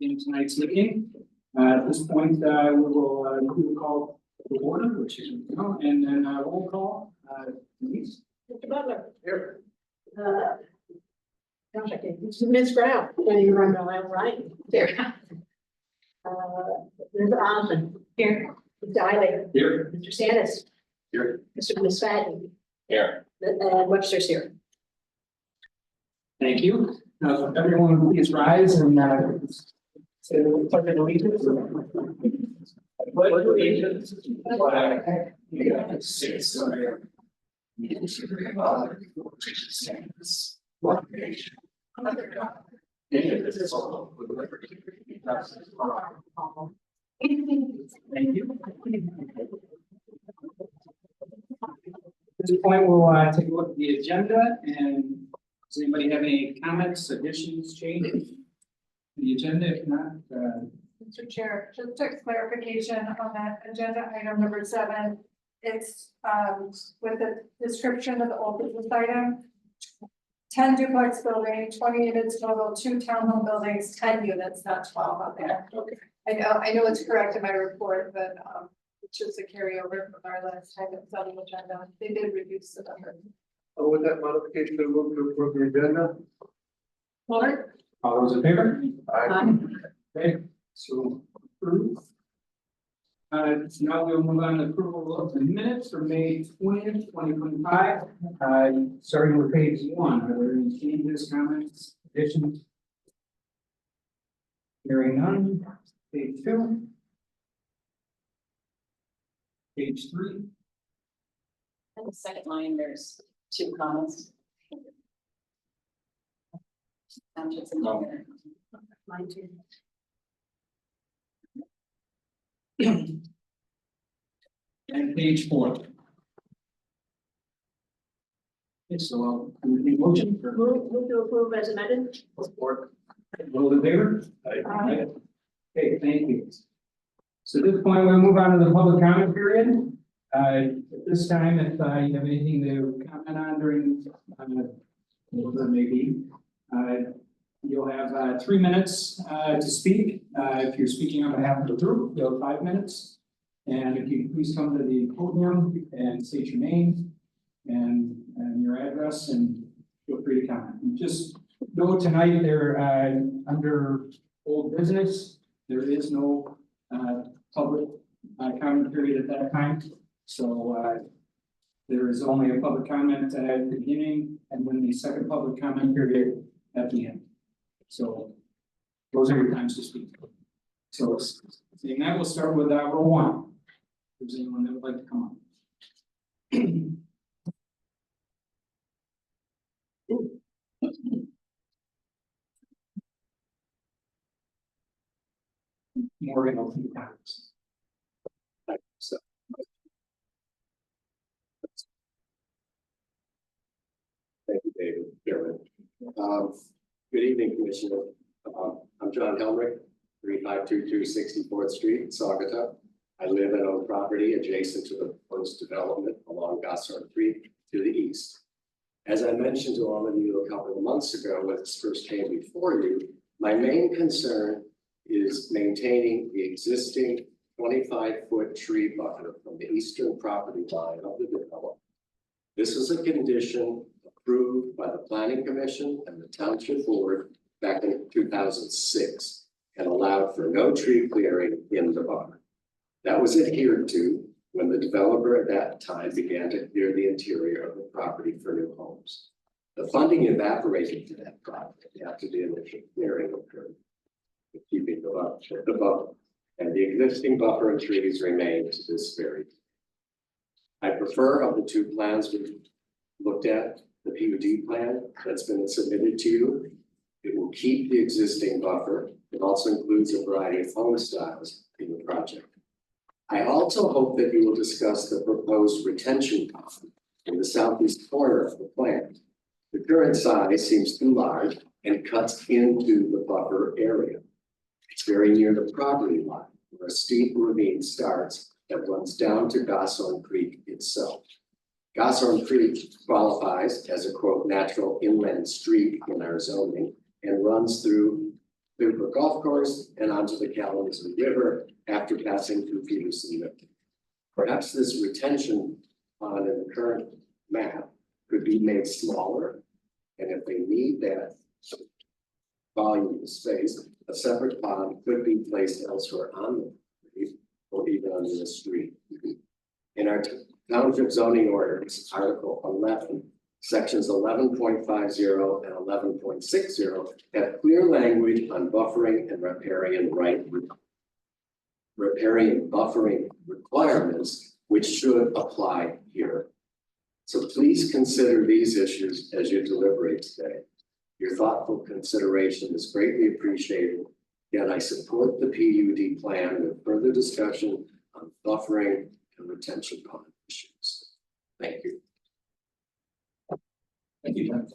in tonight's meeting. At this point, we will do a call to order, which is, and then roll call. Denise? Mr. Butler. Here. Gosh, I can't. Ms. Brown, can you run the line right? There. Ms. Osmond. Here. Mr. Eiley. Here. Mr. Sandus. Here. Mr. Misfadden. Here. And Webster's here. Thank you. Now, everyone please rise and say the pledge of allegiance. I pledge allegiance to the flag of the United States of America. One nation, under God, indivisible, with liberty and justice for all. Thank you. At this point, we'll take a look at the agenda, and does anybody have any comments, additions, changes to the agenda? If not, Mr. Chair, just a clarification on that agenda item number 7. It's with the description of the old business item. 10 duplex building, 20 units total, 2 townhome buildings, 10 units, not 12 out there. okay. I know it's correct in my report, but it's just a carryover from our last time it was on the agenda. They did reduce the number. With that modification, move to approve the agenda. Muller? All those in favor? Aye. Okay, so approved. So now we'll move on to approval of the minutes for May 20th, 2025. Starting with page 1, are there any changes, comments, additions? Hearing none. Page 2. Page 3. On the second line, there's 2 comments. Townships and Logan. Mine too. And page 4. Okay, so we need motion for Move to approve as amended. support. Those in favor? Aye. Okay, thank you. So at this point, we'll move on to the public comment period. At this time, if you have anything to comment on during, whatever it may be, you'll have 3 minutes to speak. If you're speaking on behalf of the group, you'll have 5 minutes. And if you please come to the podium and state your name and your address, and feel free to comment. And just know tonight there under old business, there is no public comment period at that time. So there is only a public comment at the beginning and then the second public comment period at the end. So those are your times to speak. So seeing that, we'll start with row 1. If there's anyone that would like to come on. Morgan, a few times. So. Thank you, David. Chairman. Good evening, Commissioner. I'm John Helmrich, 3522 64th Street, Saugatuck. I live and own property adjacent to the proposed development along Goshorn Creek to the east. As I mentioned to all of you a couple of months ago when this first came before you, my main concern is maintaining the existing 25-foot tree buffer from the eastern property line of the development. This was a condition approved by the Planning Commission and the Township Board back in 2006 and allowed for no tree clearing in the buffer. That was adhered to when the developer at that time began to clear the interior of the property for new homes. The funding evaporated to that project after the initial clearing occurred, keeping the buffer, and the existing buffer and trees remain to this very day. I prefer of the 2 plans we looked at, the PUD plan that's been submitted to you. It will keep the existing buffer. It also includes a variety of home styles in the project. I also hope that you will discuss the proposed retention pond in the southeast corner of the plant. The current size seems too large and cuts into the buffer area. It's very near the property line where a steep ravine starts that runs down to Goshorn Creek itself. Goshorn Creek qualifies as a quote natural inland street in our zoning and runs through Clearbrook Golf Course and onto the Kalamazoo River after passing through Peterson Mill. Perhaps this retention pond in the current map could be made smaller, and if they need that volume of space, a separate pond could be placed elsewhere on the property or even under the street. In our township zoning ordinance, Article 11, Sections 11.50 and 11.60 have clear language on buffering and riparian buffering requirements, which should apply here. So please consider these issues as you deliberate today. Your thoughtful consideration is greatly appreciated. Yet I support the PUD plan with further discussion on buffering and retention pond issues. Thank you. Thank you, John.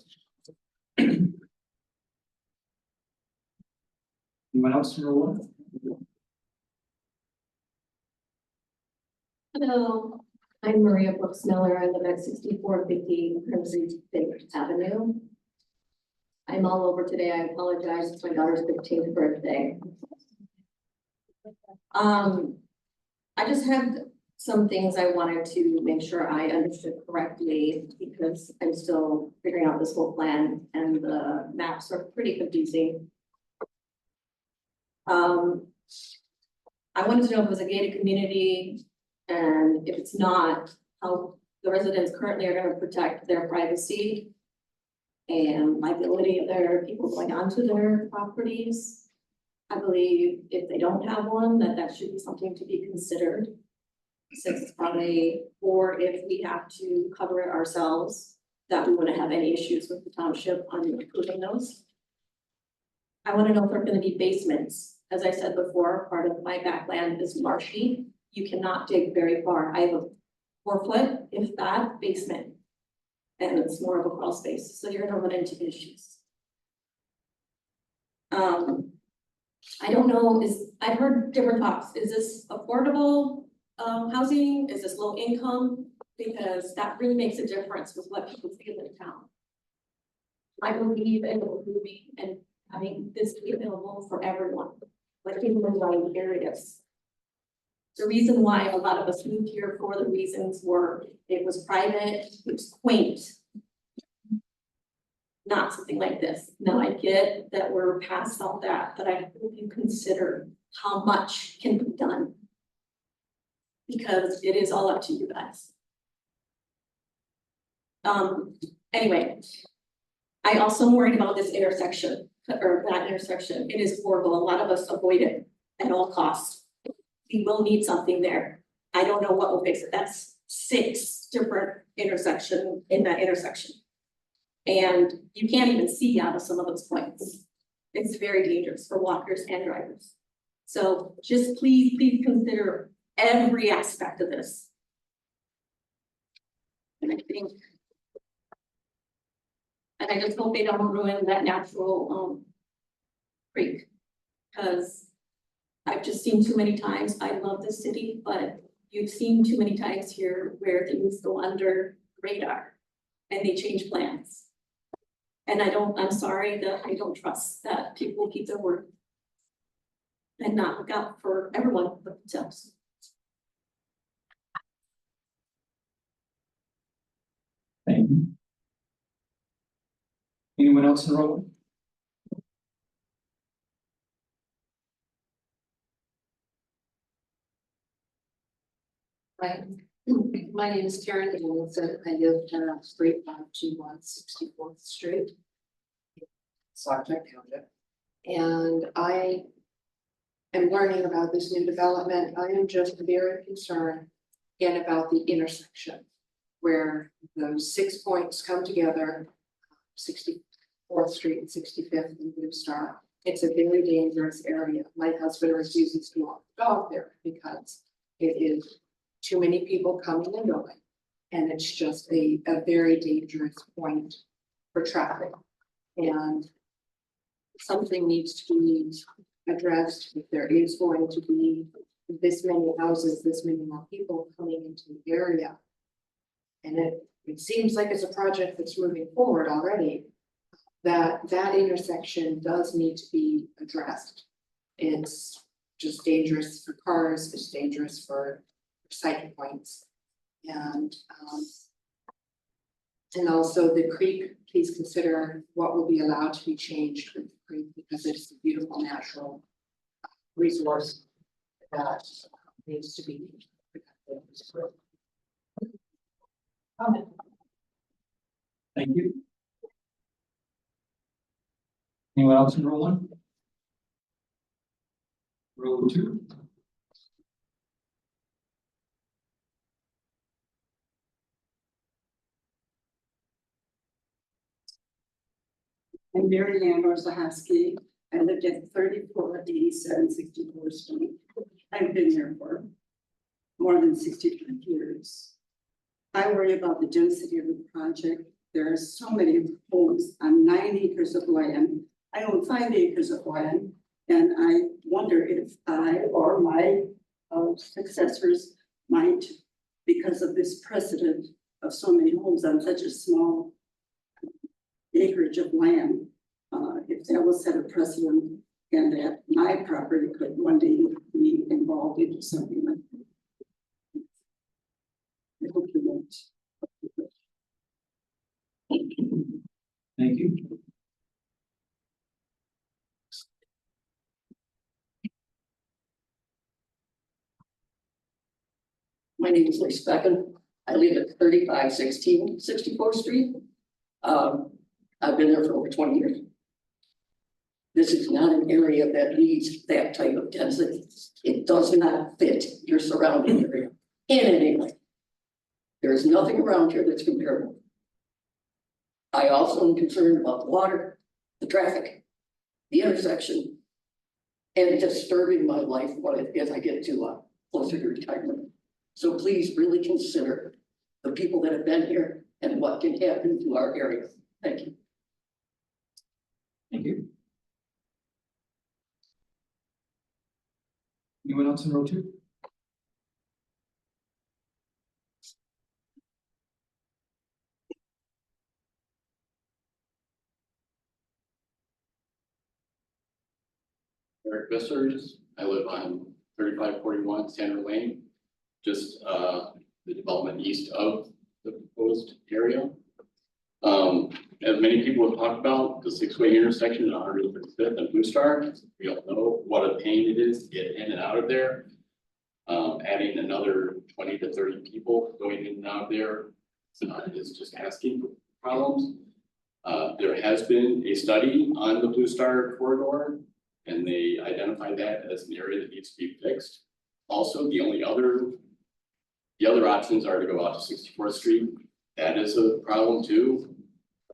Anyone else from the board? Hello, I'm Maria Brooks Miller. I live at 6450 Crimson Fifth Avenue. I'm all over today. I apologize. It's my daughter's 15th birthday. I just had some things I wanted to make sure I understood correctly because I'm still figuring out this whole plan and the maps are pretty confusing. I wanted to know if it was a gated community, and if it's not, how the residents currently are going to protect their privacy and liability of their people going onto their properties. I believe if they don't have one, that should be something to be considered. Since it's probably, or if we have to cover it ourselves, that we wouldn't have any issues with the township on including those. I want to know if there are going to be basements. As I said before, part of my backland is marshy. You cannot dig very far. I have a 4-foot, if that, basement. And it's more of a crawl space, so you're gonna run into issues. I don't know, I've heard different talks. Is this affordable housing? Is this low income? Because that really makes a difference with what people feel in town. I believe in moving and having this be available for everyone, like in the rural areas. The reason why a lot of us moved here for the reasons were it was private, it was quaint. Not something like this. Now I get that we're past all that, but I hope you consider how much can be done. Because it is all up to you guys. Anyway, I also am worried about this intersection, or that intersection. It is horrible. A lot of us avoid it at all costs. We will need something there. I don't know what will fix it. That's 6 different intersections in that intersection. And you can't even see out of some of those points. It's very dangerous for walkers and drivers. So just please consider every aspect of this. And I just hope they don't ruin that natural creek, because I've just seen too many times. I love this city, but you've seen too many times here where things go under radar and they change plans. And I'm sorry that I don't trust that people keep their word and not look out for everyone but themselves. Thank you. Anyone else in the room? Right. My name is Karen Danielson. I live on 3521 64th Street, Saugatuck Township. And I am learning about this new development. I am just very concerned again about the intersection where those 6 points come together, 64th Street and 65th and Blue Star. It's a very dangerous area. My husband refuses to walk the dog there because it is too many people coming and going. And it's just a very dangerous point for traffic. And something needs to be addressed if there is going to be this many houses, this many more people coming into the area. And it seems like it's a project that's moving forward already. that intersection does need to be addressed. It's just dangerous for cars, it's dangerous for cycle points. And also the creek, please consider what will be allowed to be changed with the creek, because it's a beautiful natural resource that needs to be protected. Thank you. Anyone else in row one? Row two? I'm Mary Landor Zahaski. I lived at 3487 64th Street. I've been here for more than 65 years. I worry about the density of the project. There are so many homes on 9 acres of land. I own 5 acres of land, and I wonder if I or my successors might, because of this precedent of so many homes on such a small acreage of land, if that will set a precedent, and that my property could one day be involved in something like that. I hope you won't. Thank you. My name is Lisa Becken. I live at 3516 64th Street. I've been there for over 20 years. This is not an area that needs that type of density. It does not fit your surrounding area in any way. There is nothing around here that's comparable. I also am concerned about the water, the traffic, the intersection, and disturbing my life as I get to closer to retirement. So please really consider the people that have been here and what can happen to our area. Thank you. Thank you. Anyone else in row two? Eric Vissers. I live on 3541 Sandra Lane, just the development east of the proposed area. As many people have talked about, the six-way intersection on 135th and Blue Star, we all know what a pain it is to get in and out of there. Adding another 20 to 30 people going in and out of there is just asking for problems. There has been a study on the Blue Star corridor, and they identified that as an area that needs to be fixed. Also, the other options are to go out to 64th Street. That is a problem too.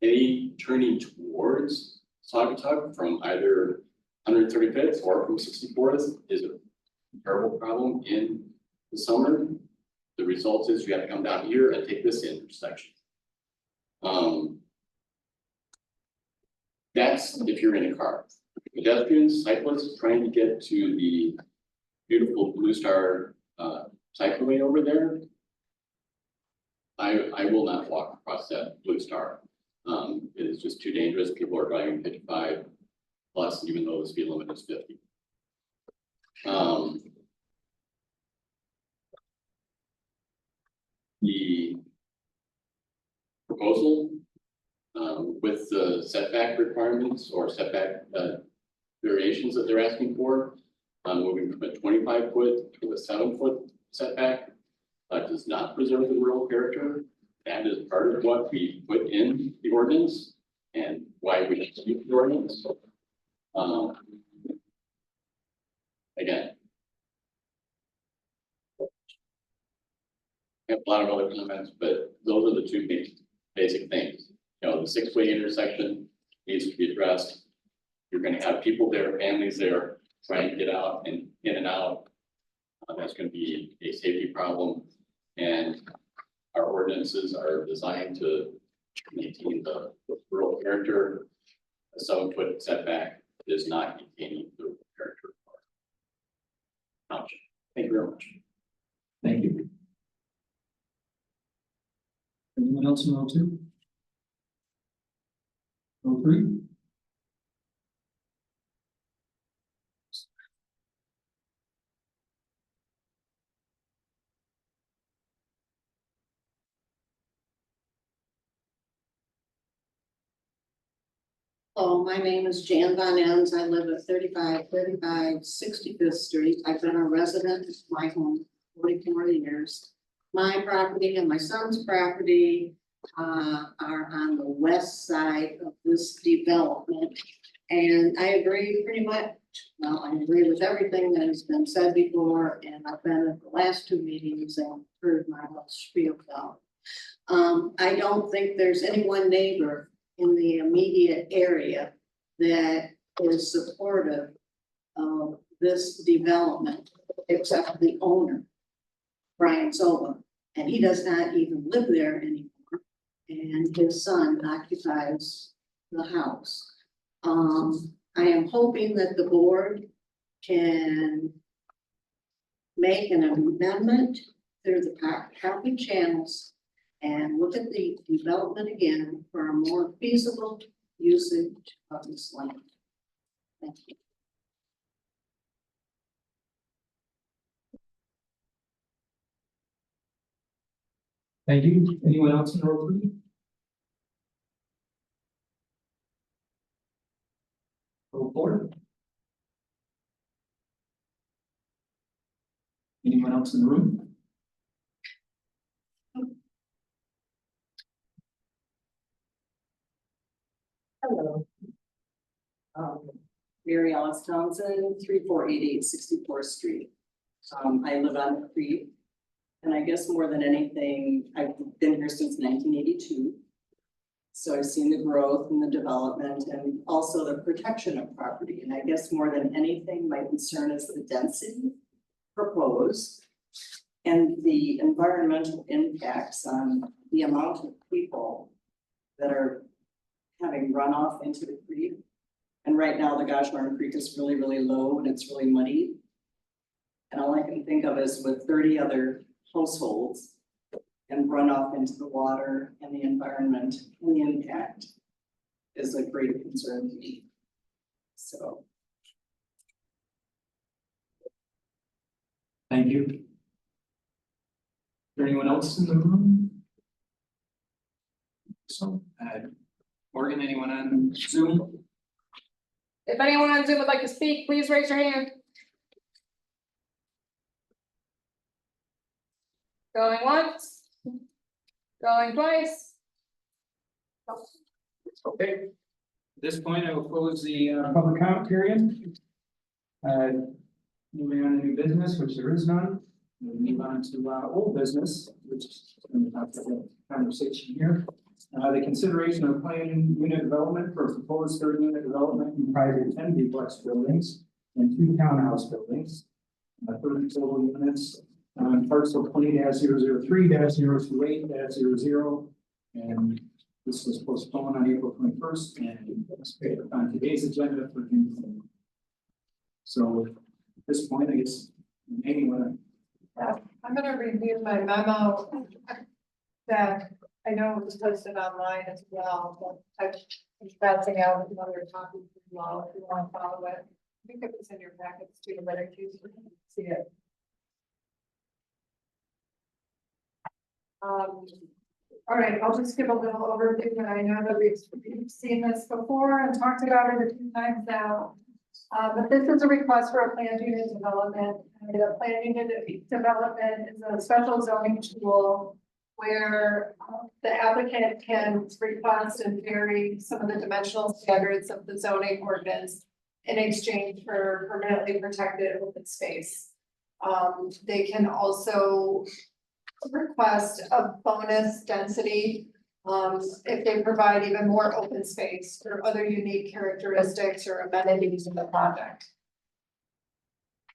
Any turning towards Saugatuck from either 135th or from 64th is a terrible problem in the summer. The result is you have to come down here and take this intersection. That's if you're in a car. Pedestrians, cyclists trying to get to the beautiful Blue Star cycleway over there. I will not walk across that Blue Star. It is just too dangerous. People are driving 55 plus, even though the speed limit is 50. The proposal with the setback requirements or setback variations that they're asking for, moving from a 25-foot to a 7-foot setback, does not preserve the rural character. That is part of what we put in the ordinance and why we keep the ordinance. Again, I have a lot of other comments, but those are the two basic things. You know, the six-way intersection needs to be addressed. You're going to have people there, families there, trying to get out and in and out. That's going to be a safety problem, and our ordinances are designed to maintain the rural character. A 7-foot setback is not maintaining the rural character of our township. Thank you very much. Thank you. Anyone else in row two? Row three. Hello, my name is Jan Von Ens. I live at 35 65th Street. I've been a resident of my home 44 years. My property and my son's property are on the west side of this development. And I agree pretty much, well, I agree with everything that has been said before, and I've been at the last two meetings and heard my whole spiel out. I don't think there's any one neighbor in the immediate area that is supportive of this development, except the owner, Brian Silva, and he does not even live there anymore. And his son occupies the house. I am hoping that the board can make an amendment through the proper channels and look at the development again for a more feasible usage of this land. Thank you. Thank you. Anyone else in row three? Row four? Anyone else in the room? Hello. Mary Alice Townsend, 3488 64th Street. I live on the creek. And I guess more than anything, I've been here since 1982. So I've seen the growth and the development and also the protection of property. And I guess more than anything, my concern is the density proposed and the environmental impacts on the amount of people that are having runoff into the creek. And right now, the Goshorn Creek is really, really low and it's really muddy. And all I can think of is with 30 other households and runoff into the water and the environment and the impact is a great concern to me. So. Thank you. Is there anyone else in the room? So, Morgan, anyone on Zoom? If anyone on Zoom would like to speak, please raise your hand. Going once. Going twice. Okay. At this point, I will close the public comment period. Moving on to new business, which there is none. We'll move on to old business, which is going to have the conversation here. The consideration of planning unit development for proposed 30-unit development comprising 10 duplex buildings and 2 townhouse buildings. 30 total units on parcel 20-003-028-00. And this was postponed on April 21st and was paid on today's agenda for June. So at this point, I guess anyone. I'm gonna review my memo that I know it was posted online as well, but I'm passing out another copy as well if you want to follow it. I think it was in your packets too, but I choose to see it. All right, I'll just give a little overview, but I know that we've seen this before and talked about it a few times now. But this is a request for a planned unit development. And the planned unit development is a special zoning tool where the applicant can request and vary some of the dimensional standards of the zoning ordinance in exchange for permanently protected open space. They can also request a bonus density if they provide even more open space or other unique characteristics or amenities in the project.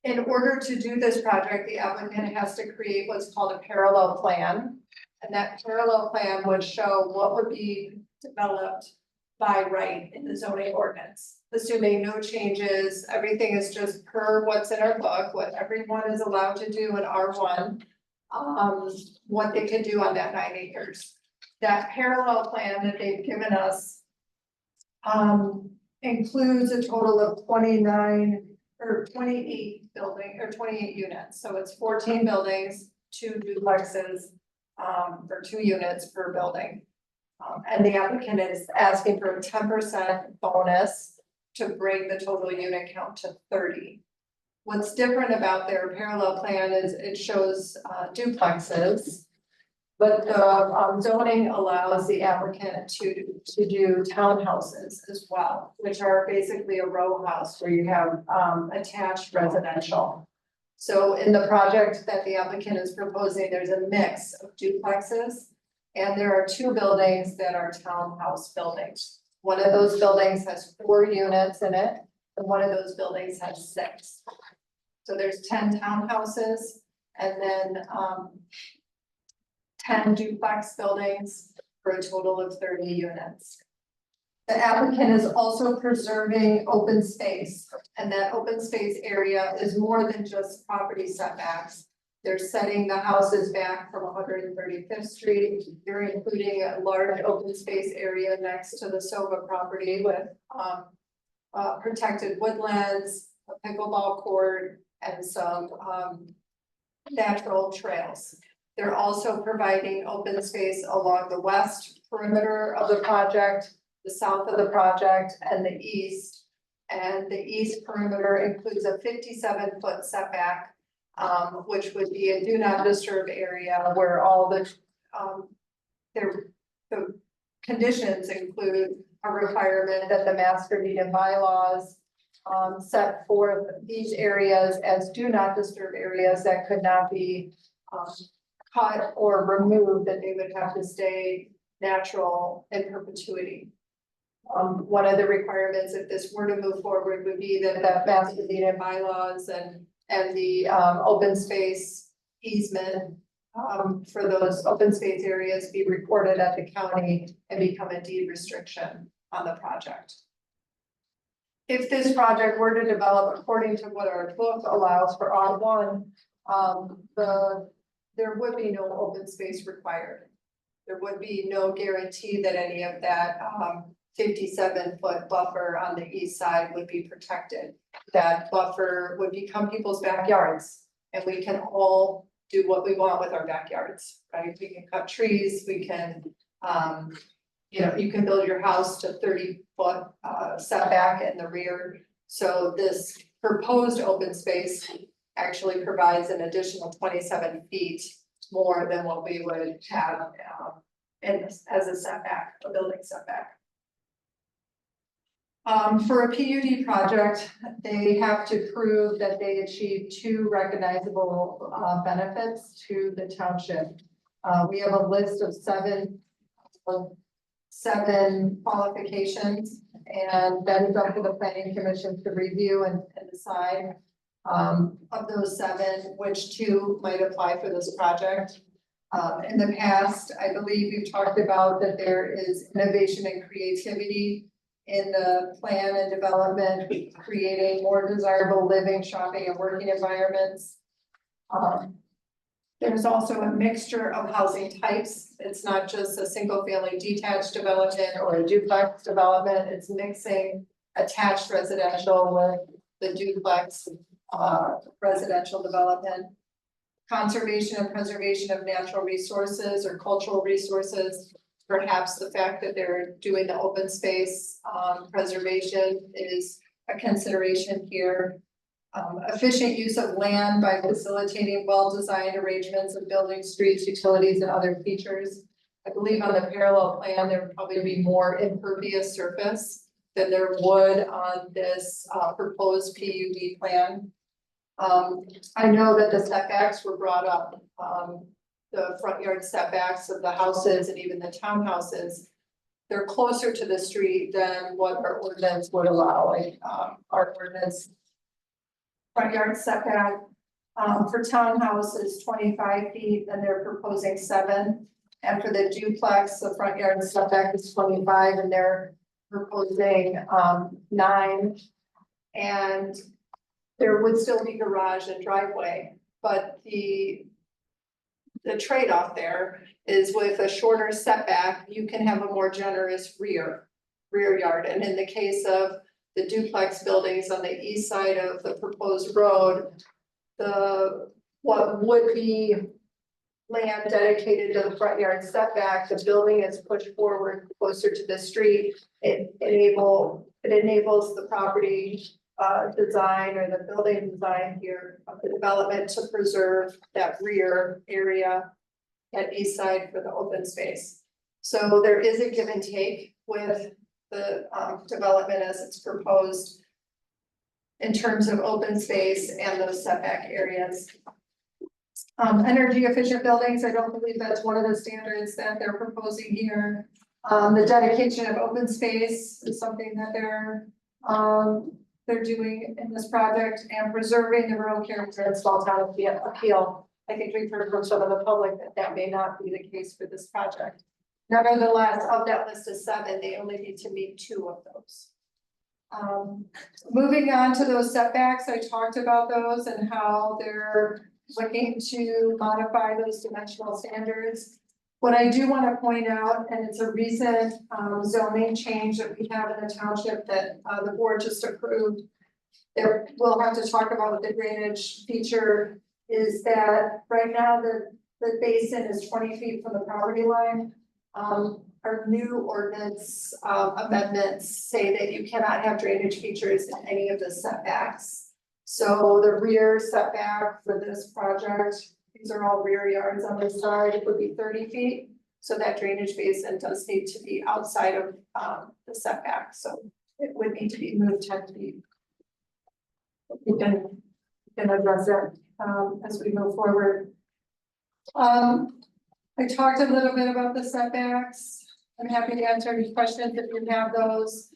In order to do this project, the applicant has to create what's called a parallel plan. And that parallel plan would show what would be developed by right in the zoning ordinance, assuming no changes, everything is just per what's in our book, what everyone is allowed to do in R1, what they can do on that 9 acres. That parallel plan that they've given us includes a total of 29 or 28 building, or 28 units. So it's 14 buildings, 2 duplexes, or 2 units per building. And the applicant is asking for a 10% bonus to bring the total unit count to 30. What's different about their parallel plan is it shows duplexes. But the zoning allows the applicant to do townhouses as well, which are basically a row house where you have attached residential. So in the project that the applicant is proposing, there's a mix of duplexes. And there are 2 buildings that are townhouse buildings. One of those buildings has 4 units in it, and one of those buildings has 6. So there's 10 townhouses, and then 10 duplex buildings for a total of 30 units. The applicant is also preserving open space, and that open space area is more than just property setbacks. They're setting the houses back from 135th Street. They're including a large open space area next to the Sova property with protected woodlands, a pickleball court, and some natural trails. They're also providing open space along the west perimeter of the project, the south of the project, and the east. And the east perimeter includes a 57-foot setback, which would be a do not disturb area where all the conditions include a requirement that the master deed and bylaws set forth these areas as do not disturb areas that could not be cut or removed, that they would have to stay natural in perpetuity. One of the requirements, if this were to move forward, would be that the master deed and bylaws and the open space easement for those open space areas be recorded at the county and become a deed restriction on the project. If this project were to develop according to what our book allows for R1, there would be no open space required. There would be no guarantee that any of that 57-foot buffer on the east side would be protected. That buffer would become people's backyards, and we can all do what we want with our backyards, right? We can cut trees, we can, you can build your house to 30-foot setback in the rear. So this proposed open space actually provides an additional 27 feet more than what we would have as a setback, a building setback. For a PUD project, they have to prove that they achieve 2 recognizable benefits to the township. We have a list of 7 qualifications, and that is up to the planning commission to review and decide of those 7, which 2 might apply for this project. In the past, I believe we've talked about that there is innovation and creativity in the plan and development, creating more desirable living, shopping, and working environments. There's also a mixture of housing types. It's not just a single family detached development or a duplex development. It's mixing attached residential with the duplex residential development. Conservation and preservation of natural resources or cultural resources. Perhaps the fact that they're doing the open space preservation is a consideration here. Efficient use of land by facilitating well-designed arrangements of buildings, streets, utilities, and other features. I believe on the parallel plan, there would probably be more impervious surface than there would on this proposed PUD plan. I know that the setbacks were brought up. The front yard setbacks of the houses and even the townhouses, they're closer to the street than what our ordinance would allow. Like our ordinance front yard setback for townhouse is 25 feet, and they're proposing 7. And for the duplex, the front yard setback is 25, and they're proposing 9. And there would still be garage and driveway, but the trade-off there is with a shorter setback, you can have a more generous rear. rear yard. And in the case of the duplex buildings on the east side of the proposed road, what would be land dedicated to the front yard setback, the building is pushed forward closer to the street. It enables the property design or the building design here of the development to preserve that rear area at east side for the open space. So there is a give and take with the development as it's proposed in terms of open space and those setback areas. Energy efficient buildings, I don't believe that's one of the standards that they're proposing here. The dedication of open space is something that they're doing in this project, and preserving the rural character and small town appeal. I think we've heard from some of the public that may not be the case for this project. Nevertheless, of that list of 7, they only need to meet 2 of those. Moving on to those setbacks, I talked about those and how they're looking to modify those dimensional standards. What I do want to point out, and it's a recent zoning change that we have in the township that the board just approved, that we'll have to talk about with the drainage feature, is that right now the basin is 20 feet from the property line. Our new ordinance amendments say that you cannot have drainage features in any of the setbacks. So the rear setback for this project, these are all rear yards on this side, it would be 30 feet. So that drainage basin does need to be outside of the setback, so it would need to be moved 10 feet. We can address that as we move forward. I talked a little bit about the setbacks. I'm happy to answer any questions if you have those.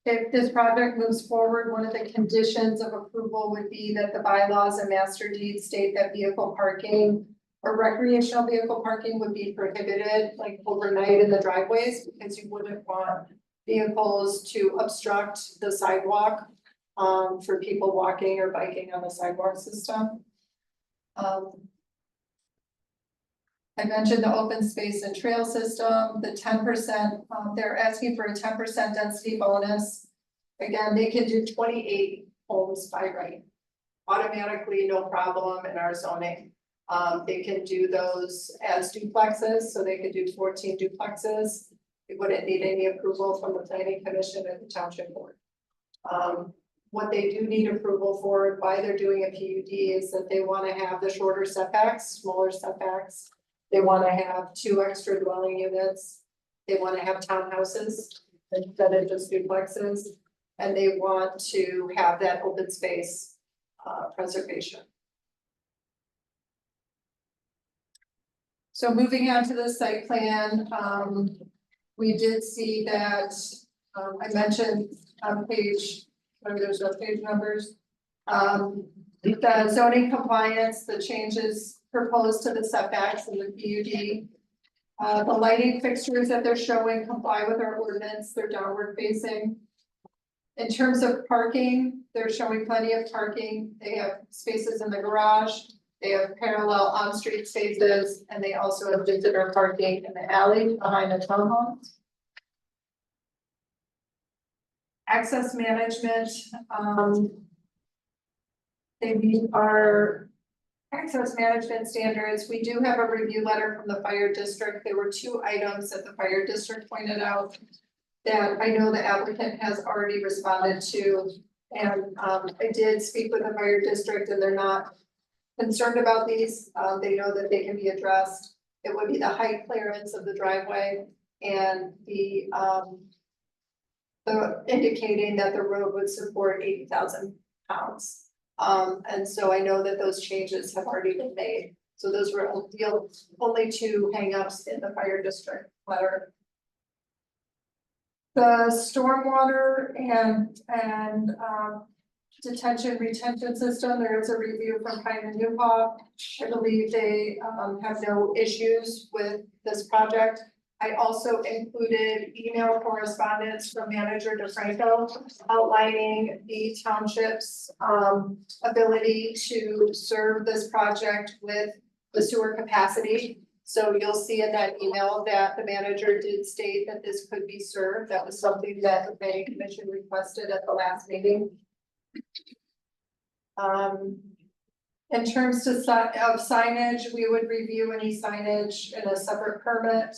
If this project moves forward, one of the conditions of approval would be that the bylaws and master deeds state that vehicle parking or recreational vehicle parking would be prohibited, like overnight in the driveways, because you wouldn't want vehicles to obstruct the sidewalk for people walking or biking on the sidewalk system. I mentioned the open space and trail system, the 10%, they're asking for a 10% density bonus. Again, they can do 28 homes by right. Automatically, no problem in our zoning. They can do those as duplexes, so they could do 14 duplexes. They wouldn't need any approval from the planning commission or the township board. What they do need approval for, why they're doing a PUD, is that they want to have the shorter setbacks, smaller setbacks. They want to have 2 extra dwelling units. They want to have townhouses instead of just duplexes. And they want to have that open space preservation. So moving on to the site plan, we did see that, I mentioned on page, whatever there's no page numbers, the zoning compliance, the changes proposed to the setbacks and the PUD. The lighting fixtures that they're showing comply with our ordinance, they're downward facing. In terms of parking, they're showing plenty of parking. They have spaces in the garage. They have parallel on-street spaces, and they also have visitor parking in the alley behind the townhomes. Access management, they meet our access management standards. We do have a review letter from the fire district. There were 2 items that the fire district pointed out that I know the applicant has already responded to. And I did speak with the fire district, and they're not concerned about these. They know that they can be addressed. It would be the height clearance of the driveway and the indicating that the road would support 80,000 pounds. And so I know that those changes have already been made. So those were the only 2 hangups in the fire district letter. The stormwater and detention retention system, there is a review from Pine and Newport. I believe they have no issues with this project. I also included email correspondence from Manager DeFranco outlining the township's ability to serve this project with the sewer capacity. So you'll see in that email that the manager did state that this could be served. That was something that the planning commission requested at the last meeting. In terms of signage, we would review any signage in a separate permit.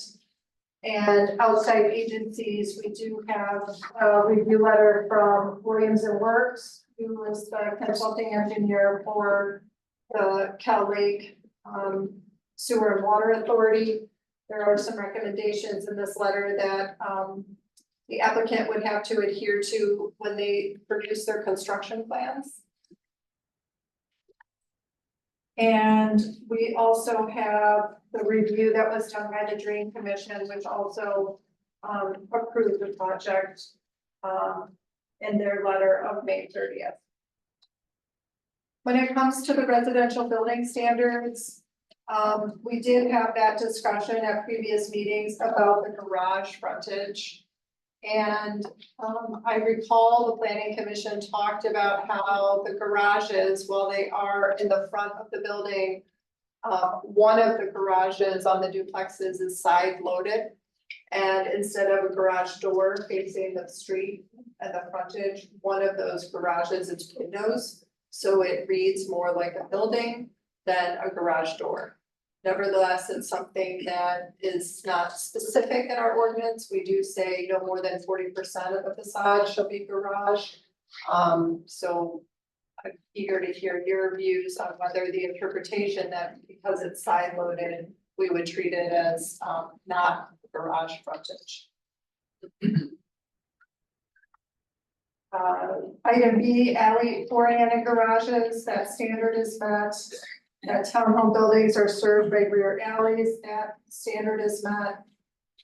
And outside agencies, we do have a review letter from Williams and Works, who is the consulting engineer for the Cal Lake Sewer and Water Authority. There are some recommendations in this letter that the applicant would have to adhere to when they produce their construction plans. And we also have the review that was done by the Dream Commission, which also approved the project in their letter of May 30th. When it comes to the residential building standards, we did have that discussion at previous meetings about the garage frontage. And I recall the planning commission talked about how the garages, while they are in the front of the building, one of the garages on the duplexes is side loaded. And instead of a garage door facing the street and the frontage, one of those garages is windows. So it reads more like a building than a garage door. Nevertheless, it's something that is not specific in our ordinance. We do say no more than 40% of the facade shall be garage. So I'm eager to hear your views on whether the interpretation that because it's side loaded, we would treat it as not garage frontage. Item B, alley oriented garages, that standard is met. That townhome buildings are served by rear alleys, that standard is met.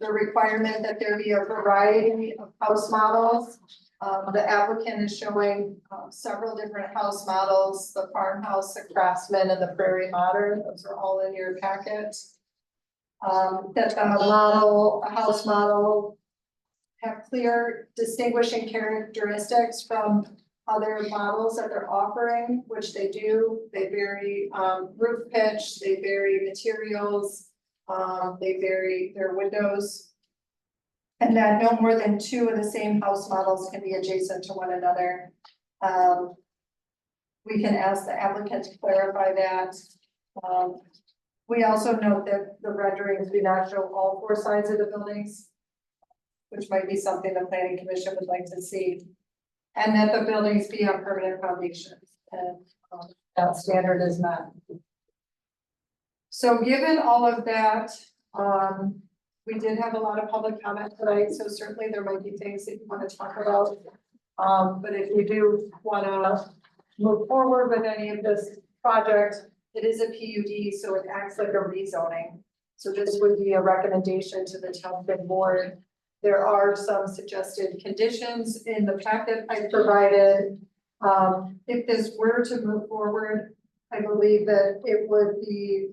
The requirement that there be a variety of house models. The applicant is showing several different house models, the farmhouse, the craftsman, and the prairie modern, those are all in your packet. That the house model have clear distinguishing characteristics from other models that they're offering, which they do. They vary roof pitch, they vary materials, they vary their windows. And that no more than two of the same house models can be adjacent to one another. We can ask the applicant to clarify that. We also note that the renderings do not show all four sides of the buildings, which might be something the planning commission would like to see. And that the buildings be on permanent foundations, and that standard is met. So given all of that, we did have a lot of public comment tonight, so certainly there might be things that you want to talk about. But if you do want to move forward with any of this project, it is a PUD, so it acts like a rezoning. So this would be a recommendation to the township board. There are some suggested conditions in the packet I provided. If this were to move forward, I believe that it would be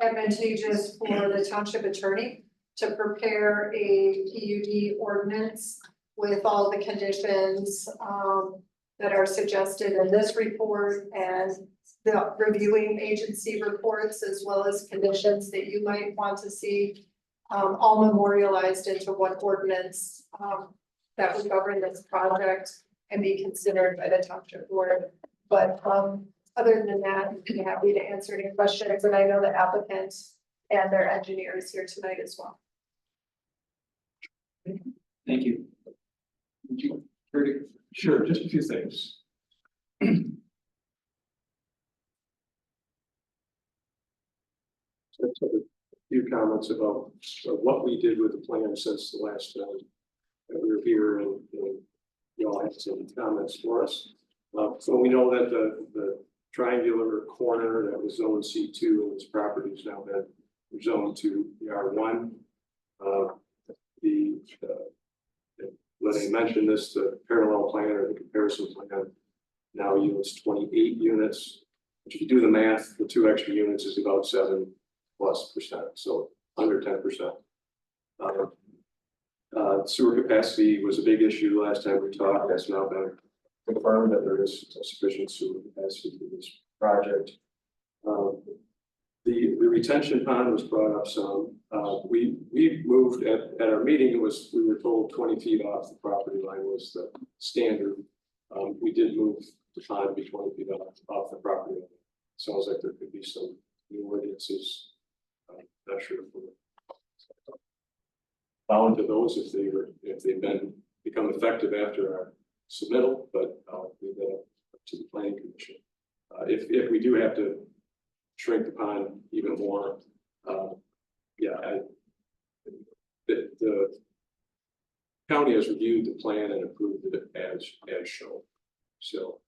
advantageous for the township attorney to prepare a PUD ordinance with all the conditions that are suggested in this report and the reviewing agency reports, as well as conditions that you might want to see all memorialized into one ordinance that would govern this project and be considered by the township board. But other than that, I'd be happy to answer any questions, and I know the applicants and their engineers here tonight as well. Thank you. Would you care to- Sure, just a few things. Just a few comments about what we did with the plan since the last time that we were here, and you all had some comments for us. So we know that the triangular corner that was zoned C2 in this property is now been zoned to the R1. Lenny mentioned this, the parallel plan or the comparison plan now yields 28 units. If you do the math, the 2 extra units is about 7+%, so under 10%. Sewer capacity was a big issue last time we talked. That's now been confirmed that there is sufficient sewer capacity for this project. The retention pond was brought up some. We moved at our meeting, we were told 20 feet off the property line was the standard. We did move the pond to be 20 feet off the property line. Sounds like there could be some new ordinances. Not sure if we're bound to those if they've become effective after our submittal, but leave that up to the planning commission. If we do have to shrink the pond even more, the county has reviewed the plan and approved it as shown. So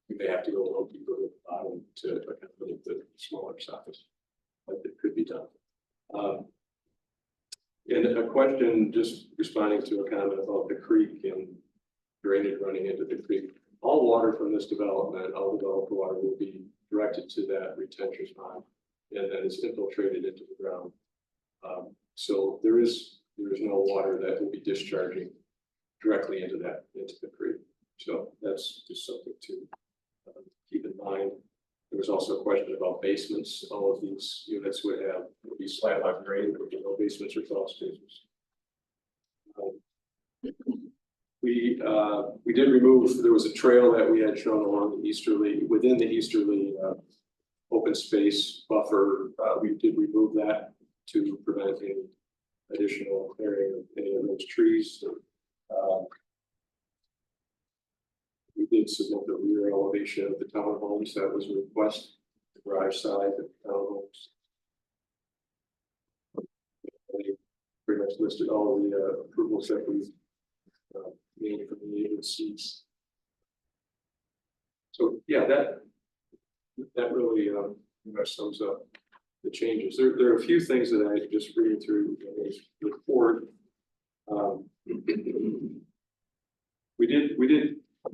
we may have to go a little deeper with the bottom to accommodate the smaller size, but it could be done. And a question, just responding to a comment about the creek and drainage running into the creek. All water from this development, all developed water will be directed to that retention pond, and then it's infiltrated into the ground. So there is no water that will be discharging directly into the creek. So that's just something to keep in mind. There was also a question about basements. All of these units would be slab on grade, there would be no basements or crawl spaces. We did remove, there was a trail that we had shown along the easterly, within the easterly open space buffer. We did remove that to prevent any additional clearing of any of those trees. We did submit the rear elevation of the townhomes. That was a request, the garage side of the townhomes. They pretty much listed all of the approvals that we made from the agencies. So yeah, that really sums up the changes. There are a few things that I just reading through the report. We did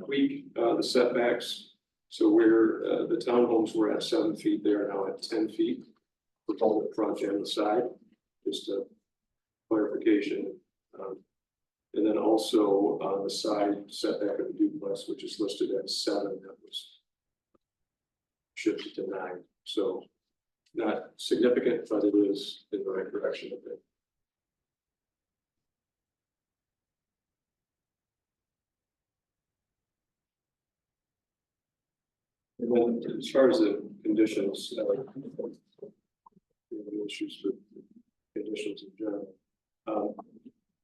tweak the setbacks. So where the townhomes were at 7 feet, they are now at 10 feet for both the front and the side. Just a clarification. And then also on the side setback of the duplex, which is listed at 7, that was shifted to 9. So not significant, but it is in the right direction of it. And then as far as the conditions, issues with conditions in general.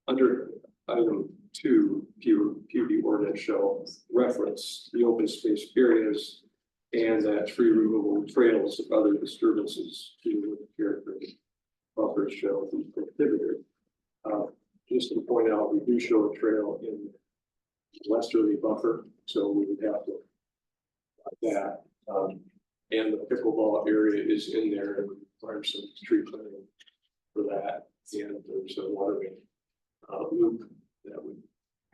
Under item 2, PUD ordinance shall reference the open space areas and that tree removal trails of other disturbances to the character buffers shall be prohibited. Just to point out, we do show a trail in westerly buffer, so we would have to that. And the pickleball area is in there and requires some tree clearing for that. And there's a water main loop that would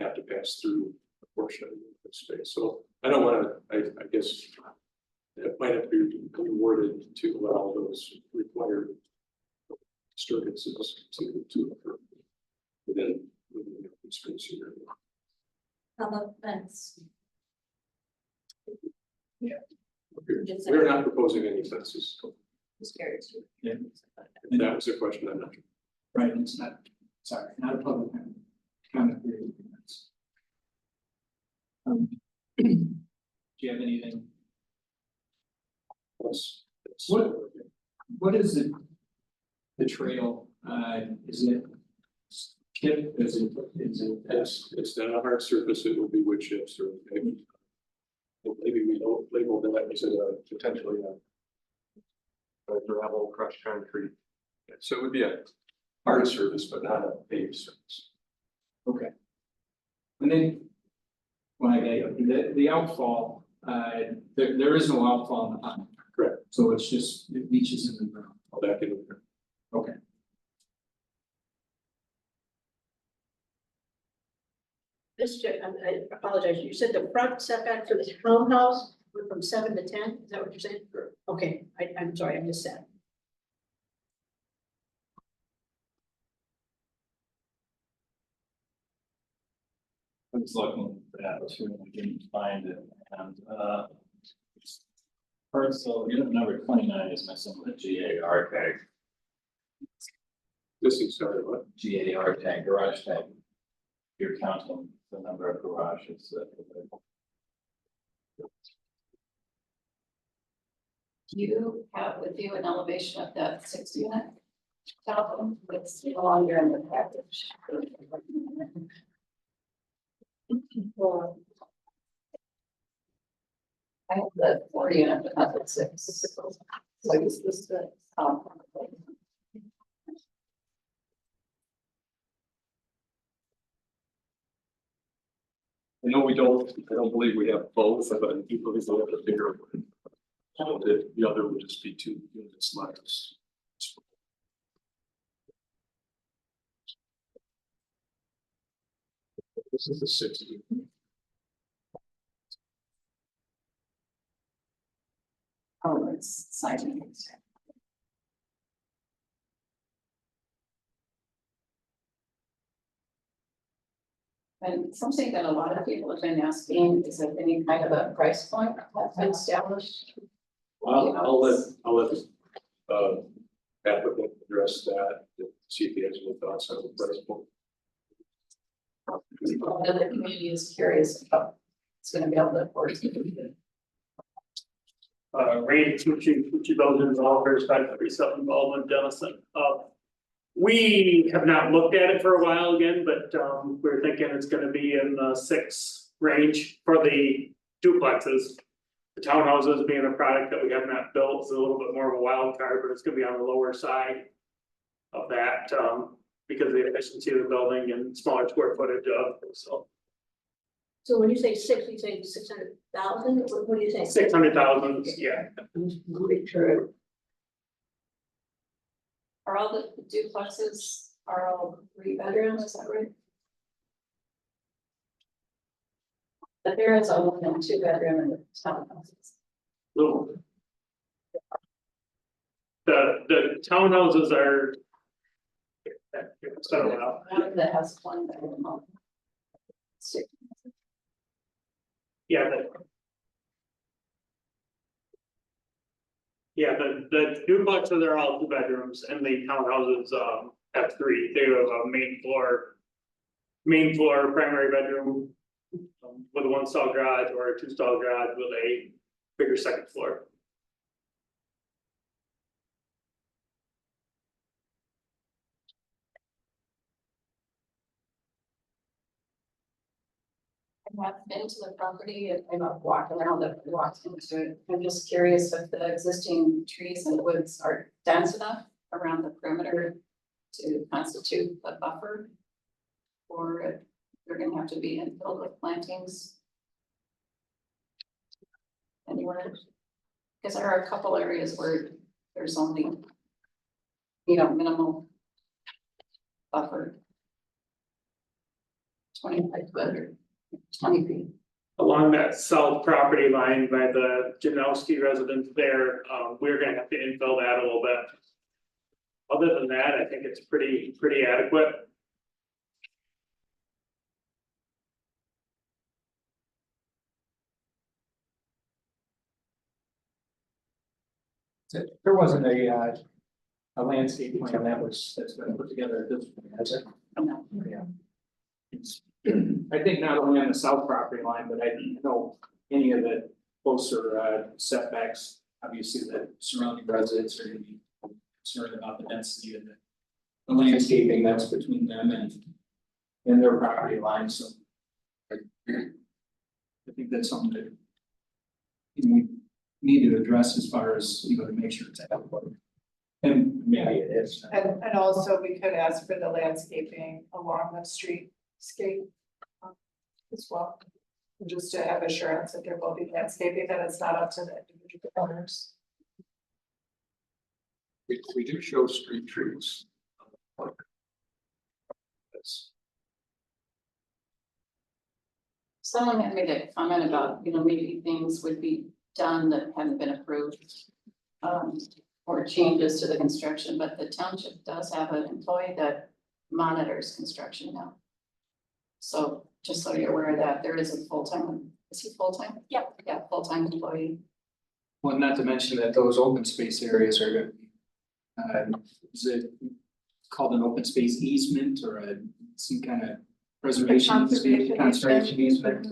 have to pass through a portion of the space. So I don't want to, I guess it might have to be worded to allow those required disturbances to occur within the open space area. How about fence? Yeah. We're not proposing any fences. Just curious. Yeah. And that was a question I'm not. Right, it's not, sorry, not a public comment period. Do you have anything? What is the trail? Is it skip? Is it? It's not a hard surface. It will be wood chips or maybe we don't label that as potentially a gravel crushed concrete. So it would be a hard surface, but not a paved surface. Okay. And then, when I get the outfall, there is no outfall in the pond. Correct. So it's just, it leaches in the ground. All back in. Okay. I apologize, you said the front setback for the townhouse went from 7 to 10, is that what you're saying? Okay, I'm sorry, I missed that. I was looking for that too, and I didn't find it, and Parcel, unit number 29 is missing the GAR tag, This is, sorry, what? GAR tag, garage tag. You're counting the number of garages that. Do you have with you an elevation of that 6 unit? Townhome, it's no longer in the package. Well, I have the 4 unit, but not the 6. So is this the, I know I don't believe we have both, but I do believe we have a bigger one. So the other would just be 2 units less. This is the 60. oh, it's signing. And something that a lot of people have been asking is if any kind of a price point has been established. I'll let applicant address that, see if he has any thoughts on the price point. One of the community is curious about, it's gonna be able to afford it. Randy Tucci Belgian developers, 537 Baldwin, Dennison. We have not looked at it for a while again, but we're thinking it's gonna be in the 6 range for the duplexes. The townhouses being a product that we have not built is a little bit more of a wild card, but it's gonna be on the lower side of that, because of the efficiency of the building and smaller square footage of, so. So when you say 6, you say 600,000, what do you say? 600,000, yeah. Pretty true. Are all the duplexes, are all 3 bedrooms, is that right? But there is a 1 and 2 bedroom in the townhouses. Little. The townhouses are. So, One that has 1 bedroom. yeah, the duplexes are all 2 bedrooms and the townhouses have 3. They have a main floor primary bedroom. With a 1-stall garage or a 2-stall garage with a bigger second floor. I have been to the property and I'm walking around it, walked into it. I'm just curious if the existing trees and woods are dense enough around the perimeter to constitute a buffer. Or if they're gonna have to be infilled with plantings. Anywhere, because there are a couple areas where there's only, minimal buffer. 25 foot or 20 feet. Along that south property line by the Janowski residence there, we're gonna have to infill that a little bit. Other than that, I think it's pretty adequate. There wasn't a landscape plan that's been put together at this point, has it? No. Yeah. I think not only on the south property line, but I know any of the closer setbacks, obviously the surrounding residents are gonna be concerned about the density of the landscaping that's between them and their property line, so. I think that's something that we need to address as far as, to make sure it's adequate. And maybe it is. And also we could ask for the landscaping along the streetscape as well. Just to have assurance that there will be landscaping, that it's not up to the individual owners. We do show street trees. That's Someone had made a comment about, maybe things would be done that haven't been approved. Or changes to the construction, but the township does have an employee that monitors construction now. So just so you're aware of that, there is a full-time, is he full-time? Yep. Yeah, full-time employee Well, not to mention that those open space areas are gonna be, is it called an open space easement or some kind of preservation easement, conservation easement?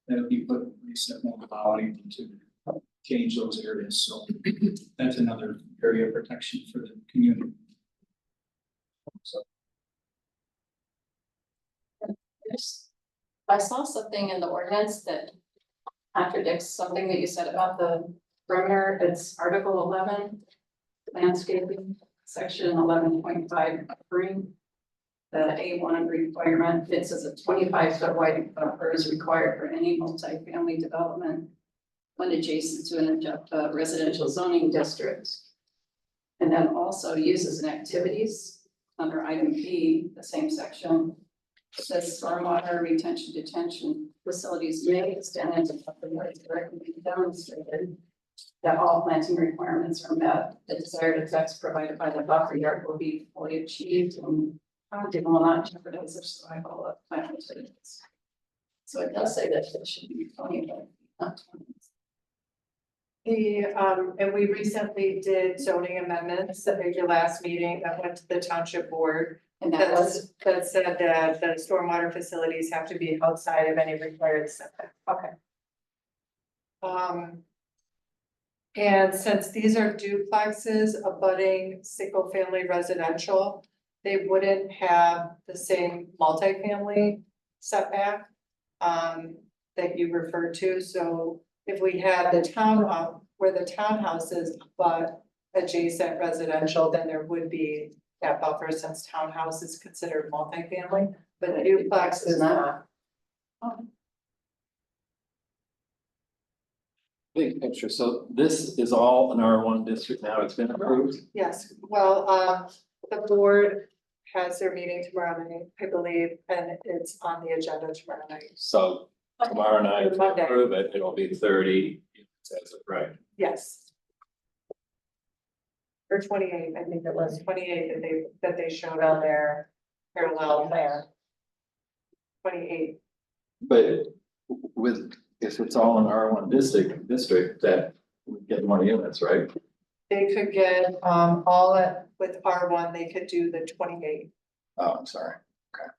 That would be put in place that won't allow anyone to change those areas, so that's another area of protection for the community. So, I saw something in the ordinance that contradicts something that you said about the perimeter. It's Article 11, landscaping, section 11.5 buffering. The A1 requirement, it says a 25-foot wide buffer is required for any multifamily development when adjacent to a residential zoning district. And then also uses and activities under item B, the same section. It says stormwater retention detention facilities may extend into buffer areas directly demonstrated that all planting requirements are met. The desired effects provided by the buffer yard will be fully achieved and planting will not jeopardize the survival of plant materials. So it does say that it should be 20, but not 20. And we recently did zoning amendments at your last meeting that went to the township board. And that was, That said that the stormwater facilities have to be outside of any required setback. okay. And since these are duplexes abutting single family residential, they wouldn't have the same multifamily setback that you referred to. So if we had the townhouse, where the townhouse is, but adjacent residential, then there would be that buffer since townhouse is considered multifamily, but duplex is not. Big picture, so this is all an R1 district now, it's been approved? Yes, well, the board has their meeting tomorrow night, I believe, and it's on the agenda tomorrow night. So tomorrow night, if we Monday. approve it, it'll be 30, as of right. Yes. Or 28, I think it was 28 that they showed on their parallel there. 28, But with, if it's all an R1 district, that would get more units, right? they could get, all at, with R1, they could do the 28. Oh, I'm sorry, okay.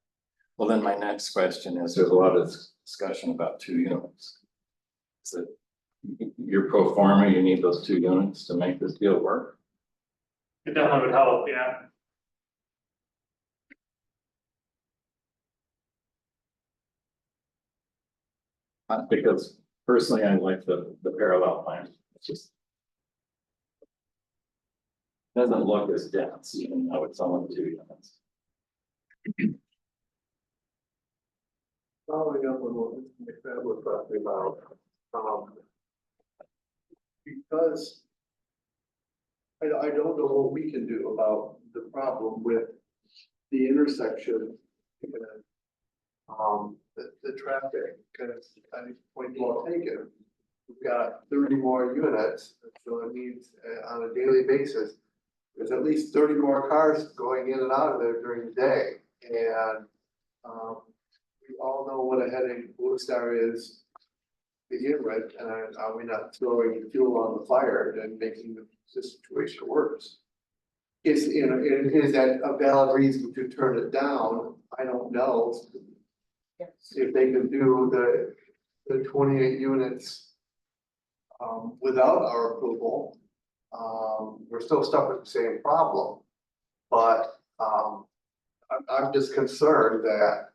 Well, then my next question is, there's a lot of discussion about 2 units. Is it your pro forma, you need those 2 units to make this deal work? It definitely would help, yeah. Because personally, I like the parallel line, it's just. Doesn't look as dense, even though it's only 2 units. Following up on what McFadden was talking about, because I don't know what we can do about the problem with the intersection. The traffic, because I think point well taken, we've got 30 more units, so it means on a daily basis, there's at least 30 more cars going in and out of there during the day, and we all know what a headache Blue Star is to begin with, and are we not throwing fuel on the fire and making the situation worse? Is, you know, is that a valid reason to turn it down? I don't know. If they can do the 28 units without our approval, we're still stuck with the same problem. But I'm just concerned that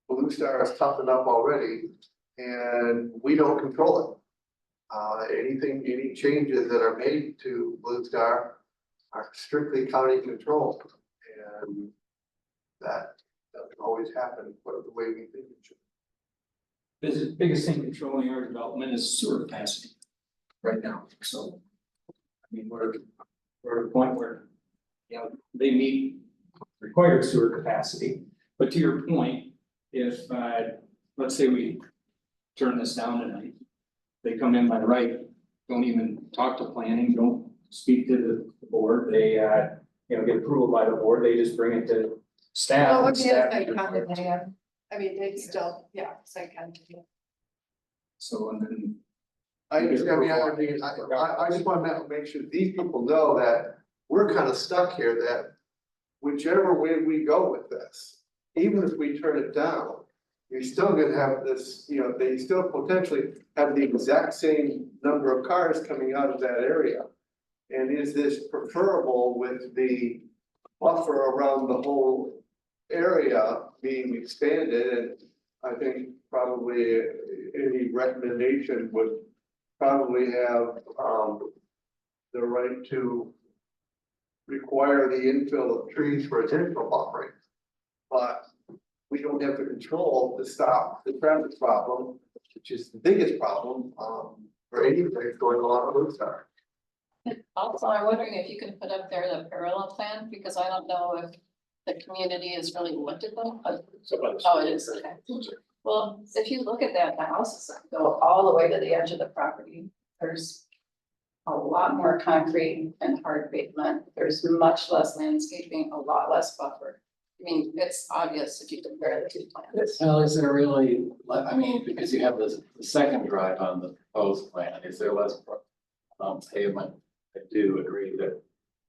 Blue Star is tough enough already, and we don't control it. Any changes that are made to Blue Star are strictly county controlled, and that doesn't always happen the way we think it should. The biggest thing controlling our development is sewer capacity right now, so. I mean, we're at a point where, you know, they meet required sewer capacity, but to your point, if, let's say we turn this down tonight, they come in by right, don't even talk to planning, don't speak to the board, they, you know, get approval by the board, they just bring it to staff. Well, it and would be staff like requires- condominium. I mean, they'd still, yeah, it's like condominium. So, and then I understand, I just want to make sure these people know that we're kind of stuck here, that whichever way we go with this, even if we turn it down, you're still gonna have this, they still potentially have the exact same number of cars coming out of that area. And is this preferable with the buffer around the whole area being expanded? And I think probably any recommendation would probably have, the right to require the infill of trees for additional buffering. But we don't have the control to stop the traffic problem, which is the biggest problem, for anything going on Blue Star. Also, I'm wondering if you can put up there the parallel plan, because I don't know if the community has really looked at them. Oh, it is, okay. Well, if you look at that, the houses go all the way to the edge of the property. There's a lot more concrete and hard pavement. There's much less landscaping, a lot less buffer. I mean, it's obvious if you compare the two plans. Well, is there really, I mean, because you have the second drive on the proposed plan, is there less pavement? I do agree that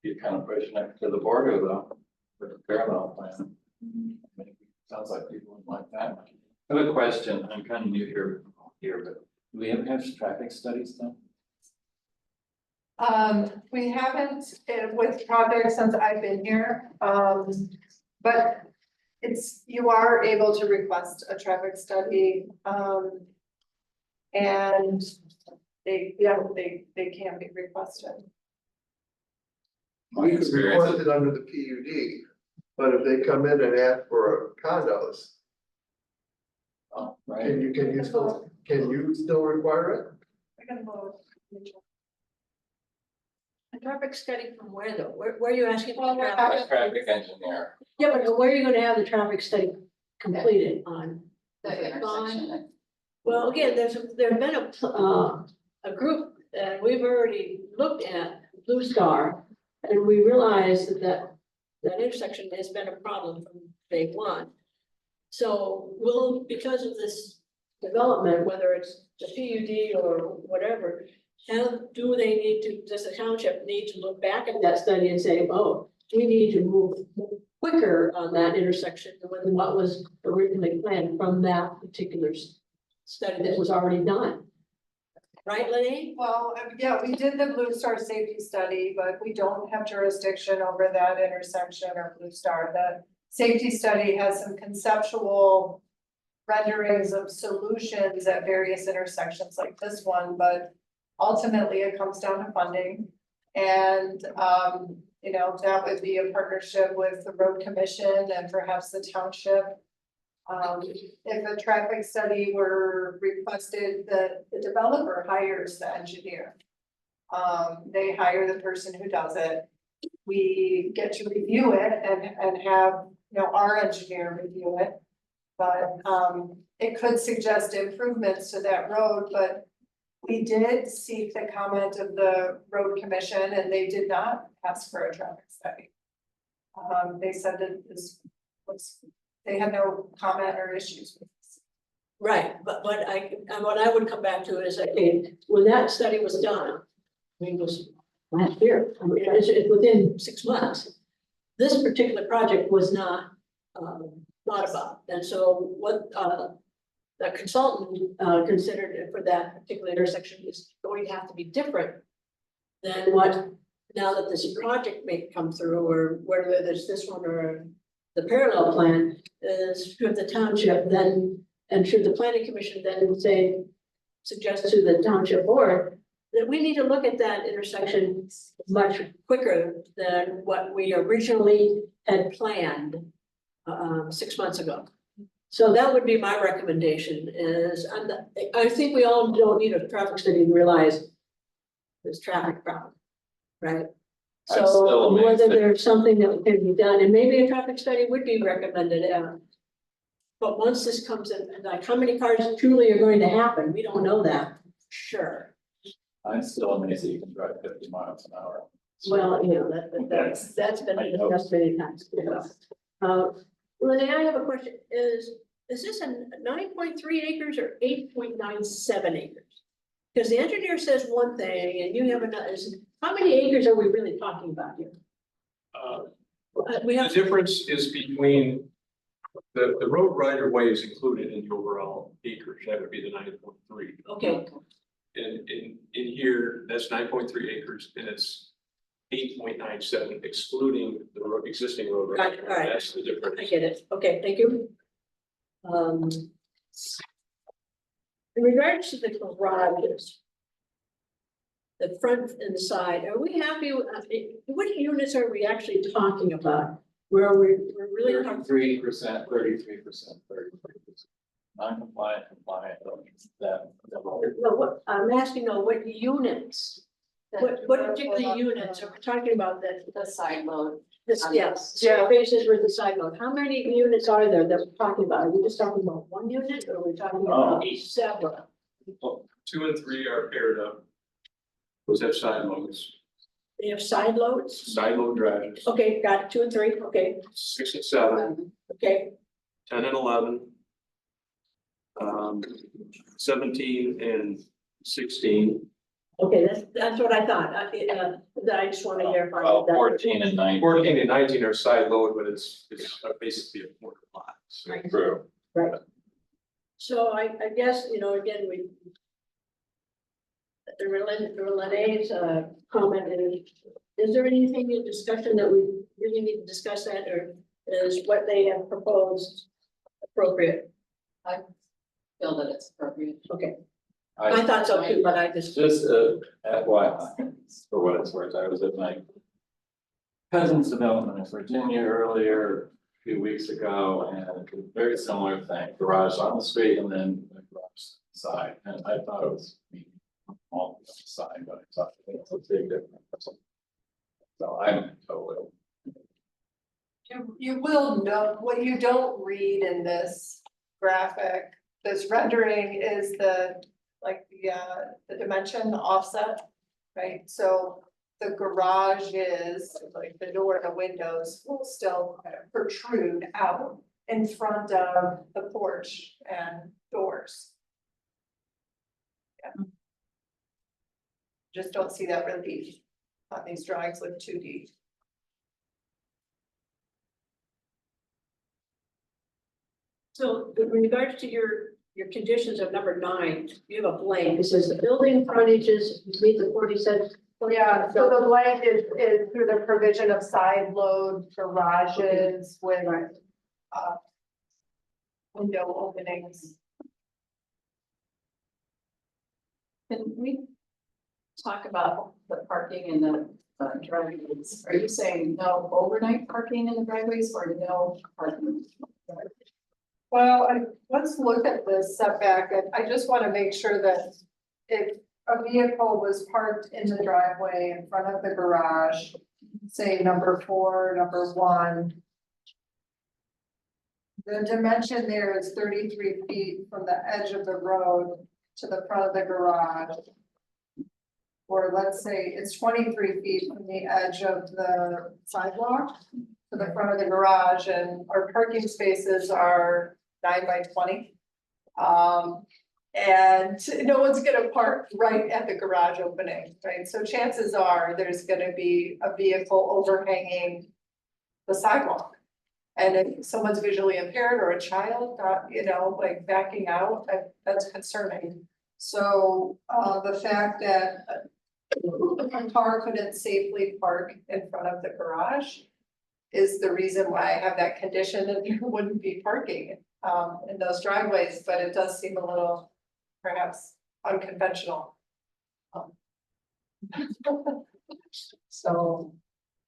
you're kind of pushing it to the border though, with the parallel plan. I mean, it sounds like people would like that. I have a question, I'm kind of new here, but do we ever have traffic studies done? We haven't with projects since I've been here, but you are able to request a traffic study, and they can be requested. We could request it under the PUD, but if they come in and ask for condos, Oh, right. can you still require it? I can vote. A traffic study from where though? Where are you asking for the Well, traffic? Traffic engineer. Yeah, but where are you gonna have the traffic study completed on? The intersection. Well, again, there's been a group, and we've already looked at Blue Star. And we realized that intersection has been a problem from day one. So because of this development, whether it's the PUD or whatever, does the township need to look back at that study and say, oh, we need to move quicker on that intersection than what was originally planned from that particular study that was already done? Right, Lenny? Well, yeah, we did the Blue Star safety study, but we don't have jurisdiction over that intersection or Blue Star. The safety study has some conceptual renderings of solutions at various intersections like this one, but ultimately it comes down to funding. And, that would be a partnership with the road commission and perhaps the township. If a traffic study were requested, the developer hires the engineer. They hire the person who does it. We get to review it and have, our engineer review it. But, it could suggest improvements to that road, but we did seek the comment of the road commission and they did not ask for a traffic study. They said that they had no comment or issues with this. Right, but what I would come back to is, when that study was done, it was last year, it's within 6 months. This particular project was not thought about, and so what the consultant considered for that particular intersection is going to have to be different than what, now that this project may come through, or whether there's this one or the parallel plan, is should the township then, and should the planning commission then suggest to the township board that we need to look at that intersection much quicker than what we originally had planned 6 months ago. So that would be my recommendation is, I think we all don't need a traffic study to realize this traffic problem, right? I'm still So amazed whether that- there's something that can be done, and maybe a traffic study would be recommended. But once this comes in, like how many cars truly are going to happen, we don't know that, sure. I'm still amazed that you can drive 50 miles an hour. Well, that's been discussed many times. Lenny, I have a question, is this a 9.3 acres or 8.97 acres? Because the engineer says one thing and you have another, how many acres are we really talking about here? We The have, difference is between, the road right of way is included in the overall acreage, that would be the 9.3. okay, In here, that's 9.3 acres, and it's 8.97 excluding the existing road right. Got it, all right. That's the difference. I get it. Okay, thank you. In regards to the garages, the front and the side, are we happy with, what units are we actually talking about? Where we're really talking, 33%, 33%, 33%. Non-compliant, compliant, that. no, what, I'm asking, though, what units? What particular units are we talking about that, The side load. this, yes, spaces with the side load? How many units are there that we're talking about? Are we just talking about one unit or are we talking about several? 2 and 3 are paired up. Those have side loads, They have side loads? side load garages. Okay, got it, 2 and 3, okay, 6 and 7, okay, 10 and 11. 17 and 16. okay, that's what I thought, I just want to verify. Well, that. 14 and 19. 14 and 19 are side load, but it's basically a quarter lot. So Right. True. Right. So I guess, you know, again, the Renee's comment is there anything in discussion that we really need to discuss that, or is what they have proposed appropriate? I feel that it's appropriate. Okay, I thought so too, but I just. Just FYI, for what it's worth, I was at my cousin's development in Virginia earlier, a few weeks ago, and a very similar thing, garage on the street and then the garage side, and I thought it was on the side, but I thought it was a big difference. So I'm totally. You will know, what you don't read in this graphic, this rendering is the dimension, the offset, right? So the garage is, like the door and the windows will still kind of protrude out in front of the porch and doors. Yeah. Just don't see that relief on these drawings with 2D. So with regards to your conditions of number 9, you have a blank, it says the building frontages meet the 47. Yeah, so the blank is through the provision of side load garages with window openings. Can we talk about the parking in the driveways? Are you saying no overnight parking in the driveways or no parking? Well, let's look at this setback, and I just want to make sure that if a vehicle was parked in the driveway in front of the garage, say number 4, number 1. The dimension there is 33 feet from the edge of the road to the front of the garage. Or let's say it's 23 feet from the edge of the sidewalk to the front of the garage, and our parking spaces are 9 by 20. And no one's gonna park right at the garage opening, right? So chances are there's gonna be a vehicle overhanging the sidewalk. And if someone's visually impaired or a child got, like backing out, that's concerning. So, the fact that a car couldn't safely park in front of the garage is the reason why I have that condition that there wouldn't be parking, in those driveways, but it does seem a little perhaps unconventional. So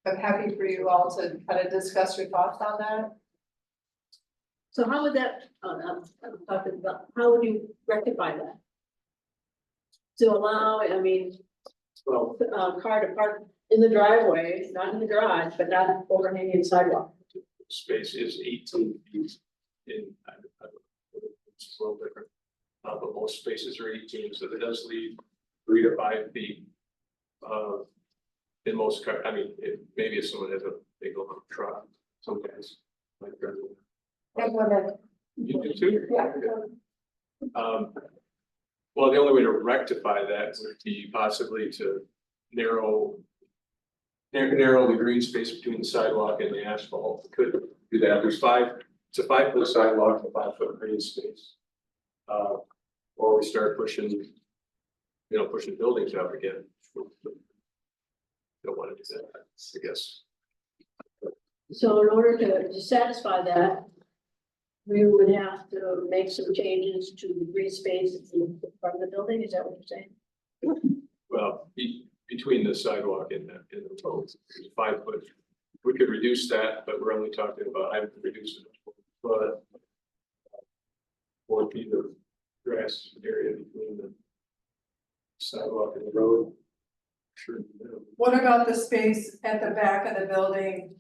I'm happy for you all to kind of discuss your thoughts on that. So how would that, I'm talking about, how would you rectify that? To allow, I mean, Well, car to park in the driveway, not in the garage, but not overhanging the sidewalk. space is 18 feet in, it's a little different. But most spaces are 18, so that does leave 3 to 5 feet. In most car, I mean, maybe if someone has a big old truck, some guys might drive it. And women. You do too? Yeah. Well, the only way to rectify that would be possibly to narrow the green space between the sidewalk and the asphalt. We could do that. It's a 5-foot sidewalk, a 5-foot green space. Or we start pushing buildings out again. Don't want to do that, I guess. So in order to satisfy that, we would have to make some changes to the green space in front of the building, is that what you're saying? Well, between the sidewalk and the road, it's 5 foot. We could reduce that, but we're only talking about, I would reduce it. But 4 feet of grass area between the sidewalk and the road. Sure. What about the space at the back of the building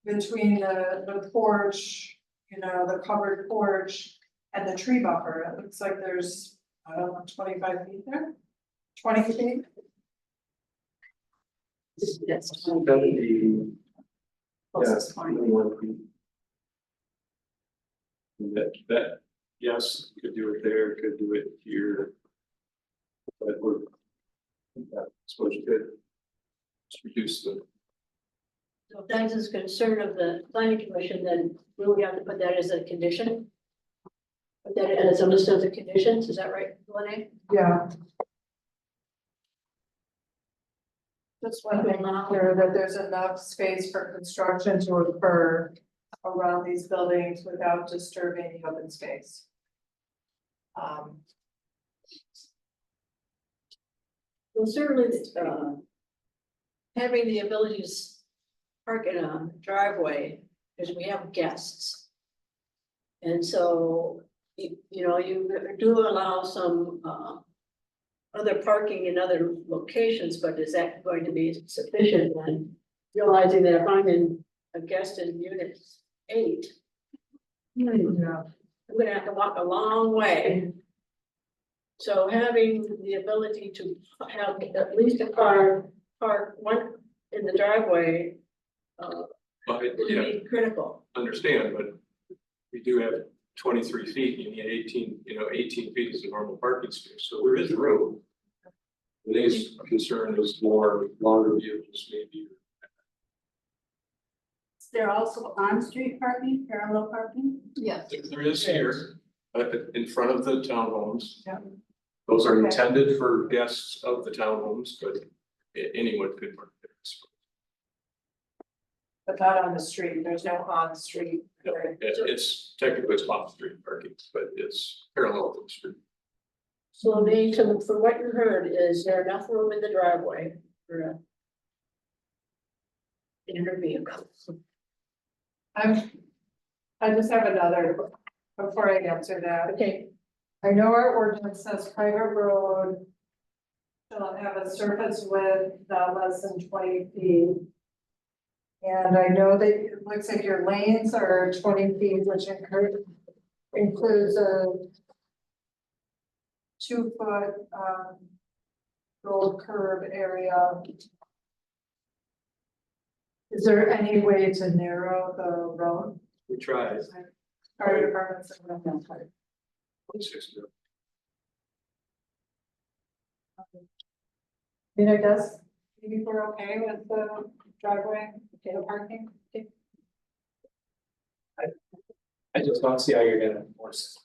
between the porch, you know, the covered porch and the tree buffer? It looks like there's, I don't know, 25 feet there? 20 feet? That's That would be, Closest 20. 21 feet. That, yes, could do it there, could do it here. But we're, I suppose you could just reduce the, So if that's a concern of the planning commission, then we would have to put that as a condition. Put that as a list of the conditions, is that right, Lene? Yeah. Just want to make clear that there's enough space for construction to occur around these buildings without disturbing the open space. Well, certainly, having the ability to park in a driveway, because we have guests. And so, you know, you do allow some, other parking in other locations, but is that going to be sufficient when realizing that if I'm in a guest in unit 8, Yeah. I'm gonna have to walk a long way. So having the ability to have at least a car park one in the driveway, but would yeah, be critical. understand, but we do have 23 feet, you need 18 feet is a normal parking space, so there is room. Today's concern is more longer vehicles maybe. Is there also on-street parking, parallel parking? Yes. There is here, in front of the townhomes. Yeah. Those are Okay. intended for guests of the townhomes, but anyone could park there. But not on the street, there's no on-street. No, it's technically it's off-street parking, but it's parallel to the street. So they, from what you heard, is there enough room in the driveway for in her vehicle? I just have another, before I answer that. Okay, I know our ordinance says private road shall have a surface width not less than 20 feet. And I know that it looks like your lanes are 20 feet, which includes a 2-foot road curb area. Is there any way to narrow the road? We tried. Fire departments and whatnot. I mean, I guess maybe we're okay with the driveway, okay, the parking. Okay. I just don't see how you're gonna enforce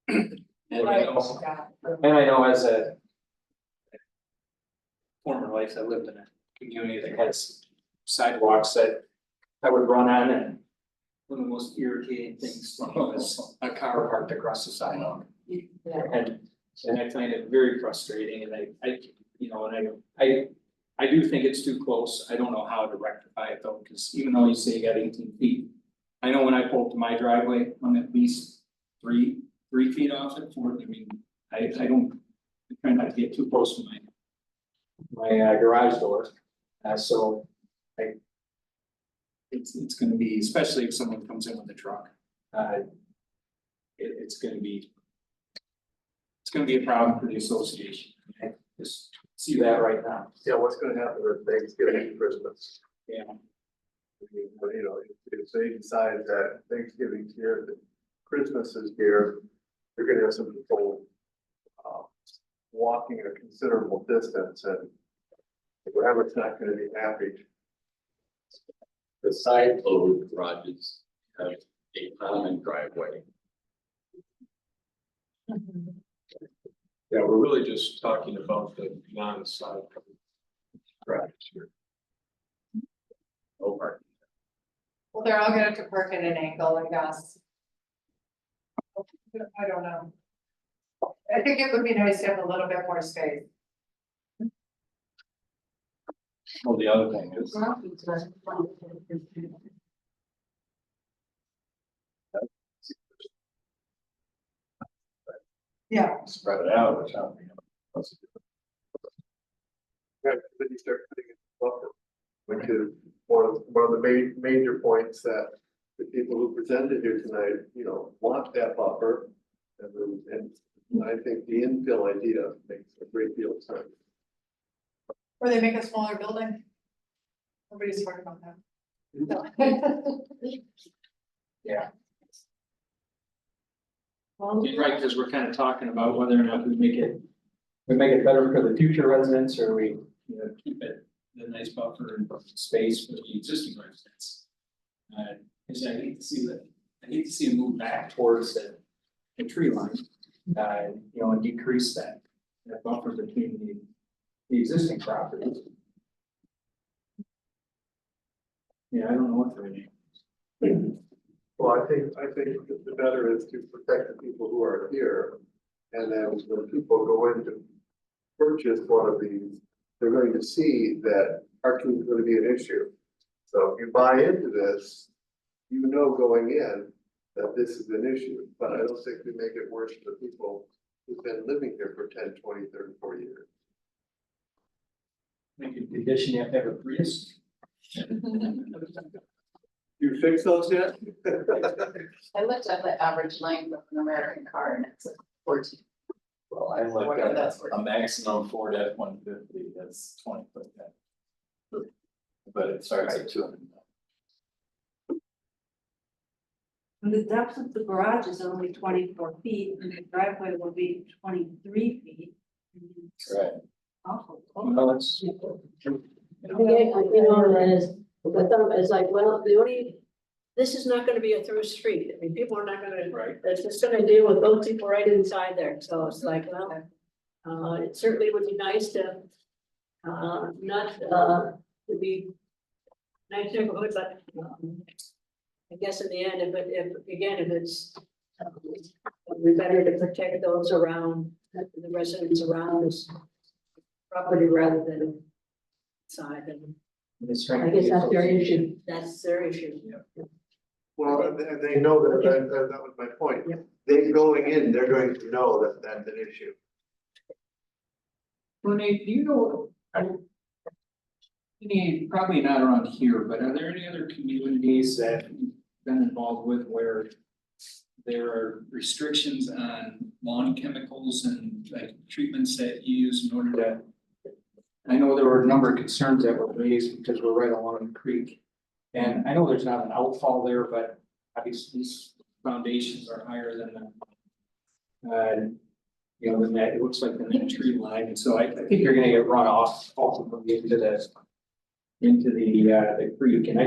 it. And I know, Yeah. and I know as a former life, I lived in a community that has sidewalks that I would run on, and one of the most irritating things was a car parked across the sidewalk. And I find it very frustrating, and I do think it's too close. I don't know how to rectify it though, because even though you say you got 18 feet, I know when I pull up to my driveway, I'm at least three feet off it for, I try not to get too close to my garage door. So it's gonna be, especially if someone comes in with a truck, it's gonna be a problem for the association. I just see that right now. Yeah, what's gonna happen with Thanksgiving and Christmas? Yeah. You know, if they decide that Thanksgiving's here, that Christmas is here, they're gonna have some people walking a considerable distance and whoever's not gonna be happy. The side load garages have a common driveway. Yeah, we're really just talking about the non-side. Right here. No parking. Well, they're all gonna have to park at an angle, I guess. I don't know. I think it would be nice to have a little bit more space. Well, the other thing is, Yeah. spread it out, which I don't think. Right, then you start putting in buffer, which is one of the major points that the people who presented here tonight, you know, want that buffer. And I think the infill idea makes a great deal of sense. Or they make a smaller building. Nobody's talking about that. Yeah. You're right, because we're kind of talking about whether or not we make it better for the future residents, or we, you know, keep it the nice buffer and space for the existing residents. Because I hate to see it move back towards the tree line, you know, and decrease that buffer between the existing properties. Yeah, I don't know what to do. Well, I think the better is to protect the people who are here. And then when people go in to purchase one of these, they're going to see that parking is going to be an issue. So if you buy into this, you know going in that this is an issue, but I don't think we make it worse for the people who've been living here for 10, 20, 30, 40 years. Make a condition, you have to have a Prius. You fix those yet? I looked at the average length of an American car and it's like 14. Well, I looked Whatever at that's worth. a maximum Ford F-150, that's 20 foot. But it starts at 200. And the depth of the garage is only 24 feet, and the driveway will be 23 feet. Right. Awful. Well, it's. Again, you know, I thought it's like, well, this is not gonna be a through street. I mean, people are not gonna, Right. it's just gonna deal with those people right inside there. So it's like, well, it certainly would be nice to, not, to be nice neighborhood, but, I guess in the end, if it's, it'd be better to protect those around, the residents around this property rather than side. And I guess that's their issue. That's their issue. Well, and they know that was my point. Yeah. They going in, they're going to know that that's an issue. Renee, do you know, probably not around here, but are there any other communities that you've been involved with where there are restrictions on lawn chemicals and like treatments that you use in order to? I know there were a number of concerns that were raised because we're right along the creek. And I know there's not an outfall there, but obviously these foundations are higher than the, you know, than that, it looks like the net tree line. And so I think you're gonna get runoff ultimately into the creek. And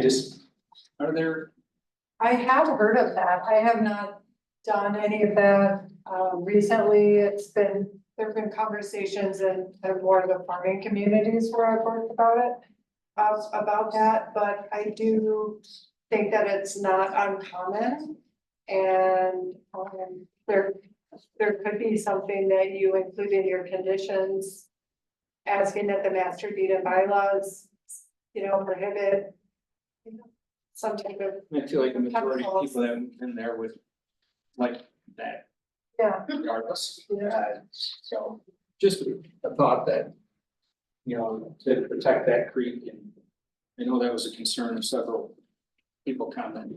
are there? I have heard of that. I have not done any of that. Recently, there've been conversations in more of the farming communities where I've worked about it. About that, but I do think that it's not uncommon. And there could be something that you include in your conditions. Asking that the master deed and bylaws, you know, prohibit. You know, some type of. I feel like the majority of chemicals. people that have been there with like that Yeah, regardless. So just a thought that, you know, to protect that creek, and I know that was a concern of several people commenting.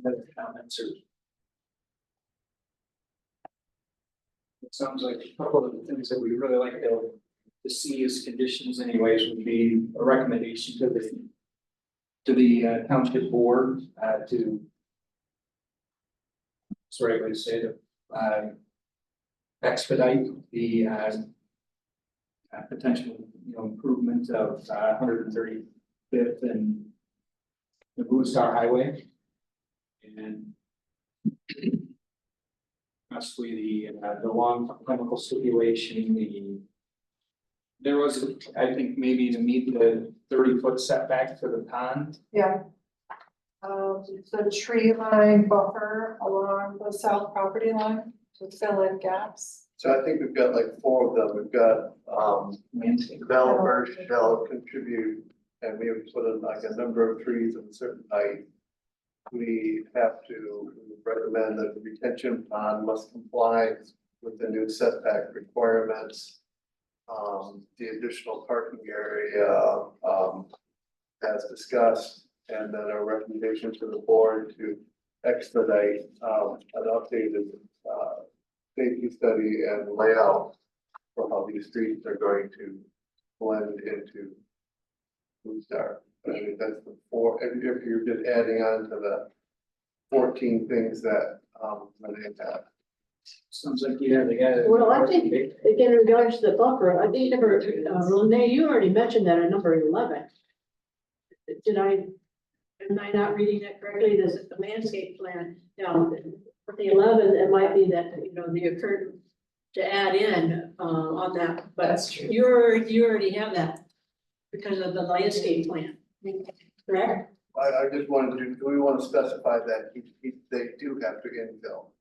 Other comments or? Sounds like a couple of the things that we really like to see as conditions anyways would be a recommendation to the township board, to. That's the right way to say it, expedite the, potential, improvement of, 135th and the Blue Star Highway. And possibly the long chemical stipulation, there was, I think, maybe to meet the 30-foot setback for the pond. Yeah. The tree line buffer along the south property line to fill in gaps. So I think we've got like 4 of them. We've got, Landscape. developers shall contribute, and we have put in like a number of trees of a certain height. We have to recommend that the retention pond must comply with the new setback requirements. The additional parking area, as discussed, and then a recommendation to the board to expedite, an updated, safety study and layout for how these streets are going to blend into Blue Star. I think that's the 4, if you're just adding on to the 14 things that, Renee had. Sounds like you have the. Well, I think, again, in regards to the buffer, I think number, Renee, you already mentioned that in number 11. Am I not reading that correctly? There's the landscape plan. Now, for the 11, it might be that, the occurred to add in, on that, but That's true. you already have that because of the landscape plan, correct? I just wanted to, do we want to specify that they do have to infill?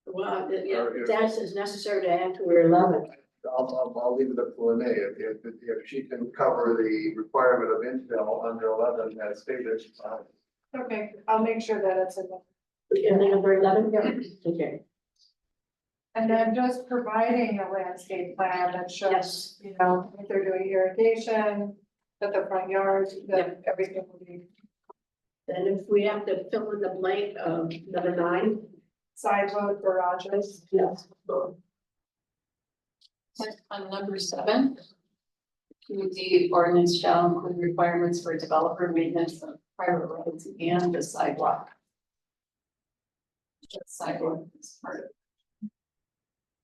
Well, yeah, that's as necessary to add to our 11. I'll leave it up to Renee, if she can cover the requirement of infill under 11 as stated. Okay, I'll make sure that it's in the. In the number 11? Yeah. Okay. And then just providing a landscape plan that shows, if they're doing irrigation, that the front yard, that everything will be And if we have to fill in the blank of number 9, side load garages. yes. On number 7, the ordinance shall include requirements for developer maintenance of private roads and the sidewalk. The sidewalk is part of it.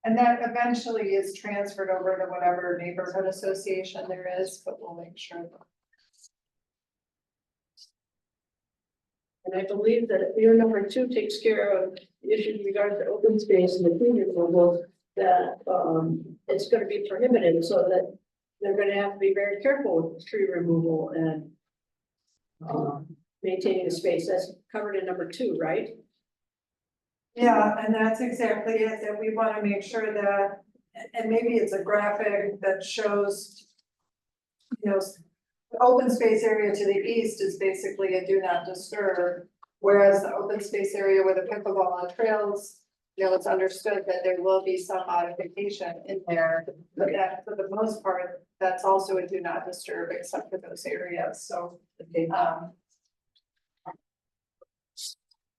And that eventually is transferred over to whatever neighborhood association there is, but we'll make sure. And I believe that your number 2 takes care of the issues regarding the open space and the tree removal, that it's going to be prohibited, so that they're going to have to be very careful with tree removal and maintaining the space. That's covered in number 2, right? Yeah, and that's exactly it, that we want to make sure that, and maybe it's a graphic that shows, the open space area to the east is basically a do not disturb, whereas the open space area where the pickleball on trails, it's understood that there will be some modification in there, but that for the most part, that's also a do not disturb except for those areas, so.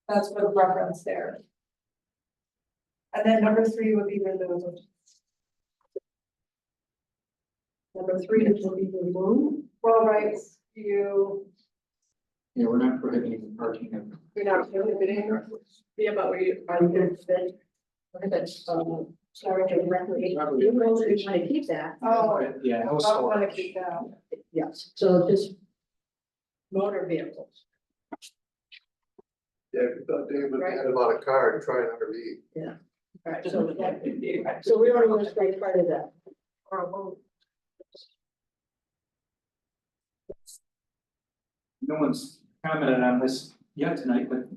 That's for the reference there. And then number 3 would be removed. Number 3 will be removed. Well, right, Yeah, we're not prohibiting the parking of. you're not prohibiting. Yeah, but are you going to spend? Sorry, to recreate. You want to keep that. Oh, Yeah. I want to keep that. Yes, so just motor vehicles. Yeah, if you thought Dave was mad about a car, try an RV. All right, so we already want to stay part of that. No one's commented on this yet tonight, but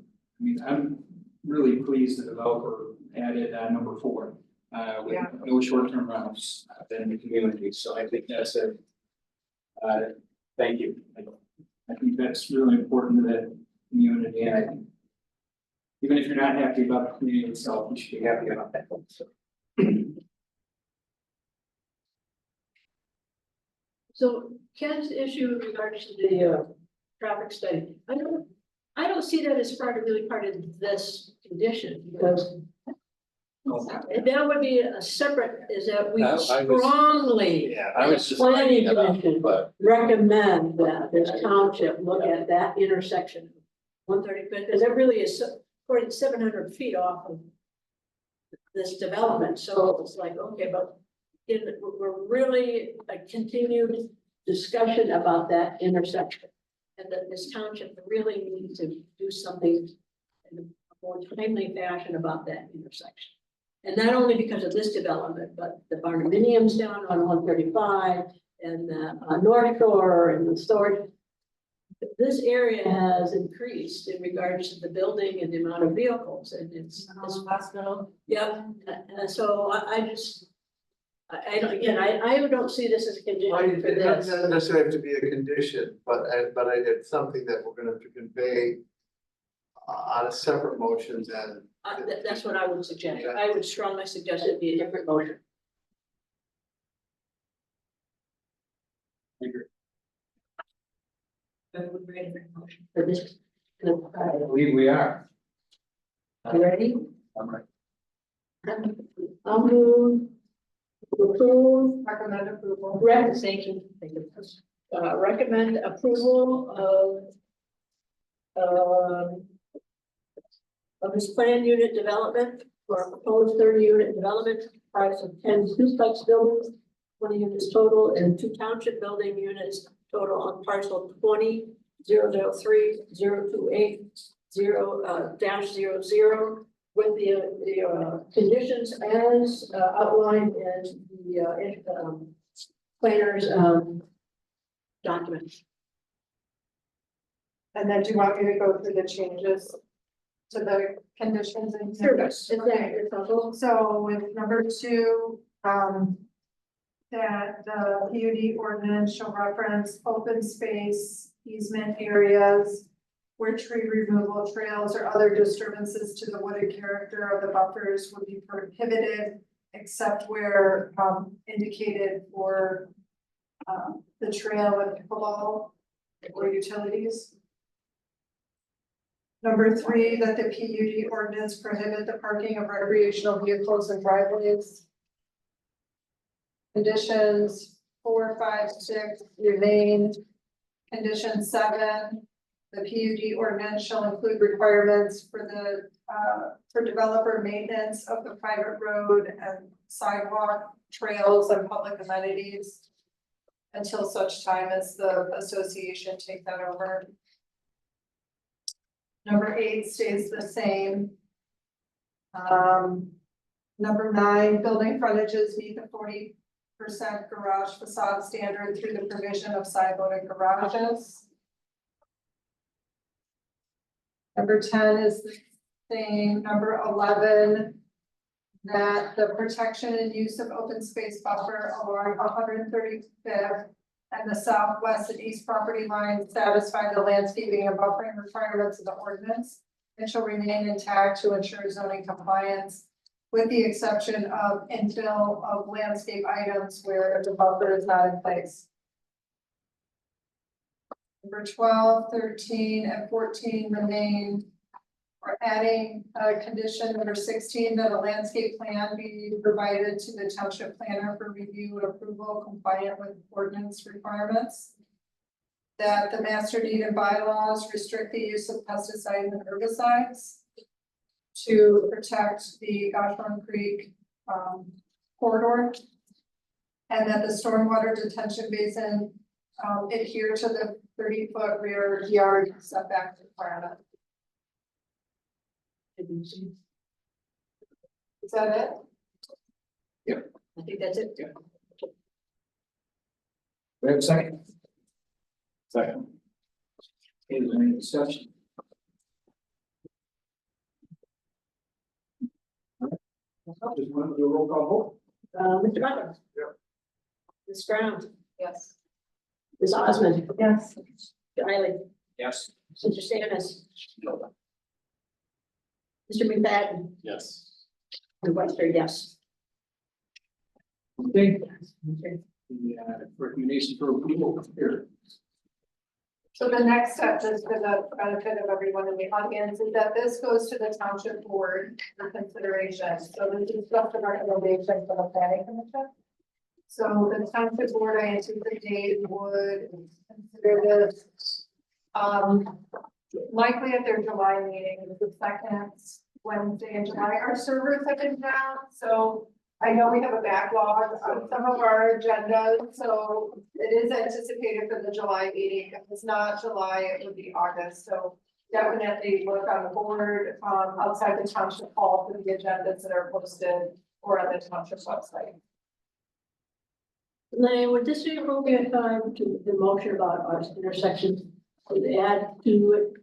I'm really pleased the developer added number 4. With no short-term rentals in the community, so I think that's a. Thank you. I think that's really important to the community, and I think. Even if you're not happy about the community itself, you should be happy about that. So. So Ken's issue in regards to the traffic study, I don't see that as really part of this condition, because And that would be a separate, is that we I was- strongly, Yeah, I was just Planning thinking about commission. it, but recommend that this township look at that intersection. 135, because it really is 700 feet off of this development, so it's like, okay, but we're really a continued discussion about that intersection. And that this township really needs to do something in a more timely fashion about that intersection. And not only because of this development, but the barndominiums down on 135 and the North Shore and the storage. This area has increased in regards to the building and the amount of vehicles, and it's. Hospital. Yep, and so I just, I don't, again, I don't see this as a condition for It this. doesn't necessarily have to be a condition, but it's something that we're gonna have to convey on a separate motion than. That's what I would suggest. I would strongly suggest it be a different motion. I would read a different motion for this. I believe we are. You ready? I'm right. I'll move to approve, Recommend approval. thank you. Recommend approval of this planned unit development for a proposed 30-unit development, price of 10 duplex buildings, 20 units total, and 2 township building units total on parcel 20-003-028-0-00 with the conditions as outlined in the planner's document. And then do you want me to go through the changes to the conditions and? Sure, it's there, Okay. it's all. So with number 2, that the PUD ordinance shall reference open space easement areas where tree removal trails or other disturbances to the wooded character of the buffers would be prohibited except where indicated for the trail and pickleball or utilities. Number 3, that the PUD ordinance prohibit the parking of recreational vehicles and driveways. Conditions 4, 5, 6 remain. Condition 7, the PUD ordinance shall include requirements for the, for developer maintenance of the private road and sidewalk, trails and public amenities until such time as the association take that over. Number 8 stays the same. Number 9, building frontages meet the 40% garage facade standard through the provision of side-loaded garages. Number 10 is the same. Number 11, that the protection and use of open space buffer along 135th and the southwest and east property lines satisfy the landscaping and buffering requirements of the ordinance and shall remain intact to ensure zoning compliance, with the exception of infill of landscape items where the buffer is not in place. Number 12, 13, and 14 remain. We're adding condition number 16 that a landscape plan be provided to the township planner for review and approval compliant with ordinance requirements. That the master deed and bylaws restrict the use of pesticides and herbicides to protect the Goshorn Creek corridor. And that the stormwater detention basin adhere to the 30-foot rear yard setback requirement. Is that it? I think that's it. We have a second. second, Is there any discussion? Just want to do a roll call Mr. Butler. Yep. Ms. Brown. Yes. Ms. Osmond. Yes. Mr. Riley. vote? Yes. Mr. Stannis. Mr. McFadden. yes. And Webster, yes. Okay. The recommendation for approval here. So the next step, just for the benefit of everyone in the audience, is that this goes to the township board for consideration. So this is just a recommendation from the planning commission. So the township board, I anticipate would consider this, likely at their July meeting, the second Wednesday in July. Our servers have been down, so I know we have a backlog on some of our agendas, so it is anticipated for the July meeting. If it's not July, it would be August, so definitely look on the board, outside the township hall for the agendas that are posted or on the township website. Lane, would this be appropriate time to the motion about our intersections to add to it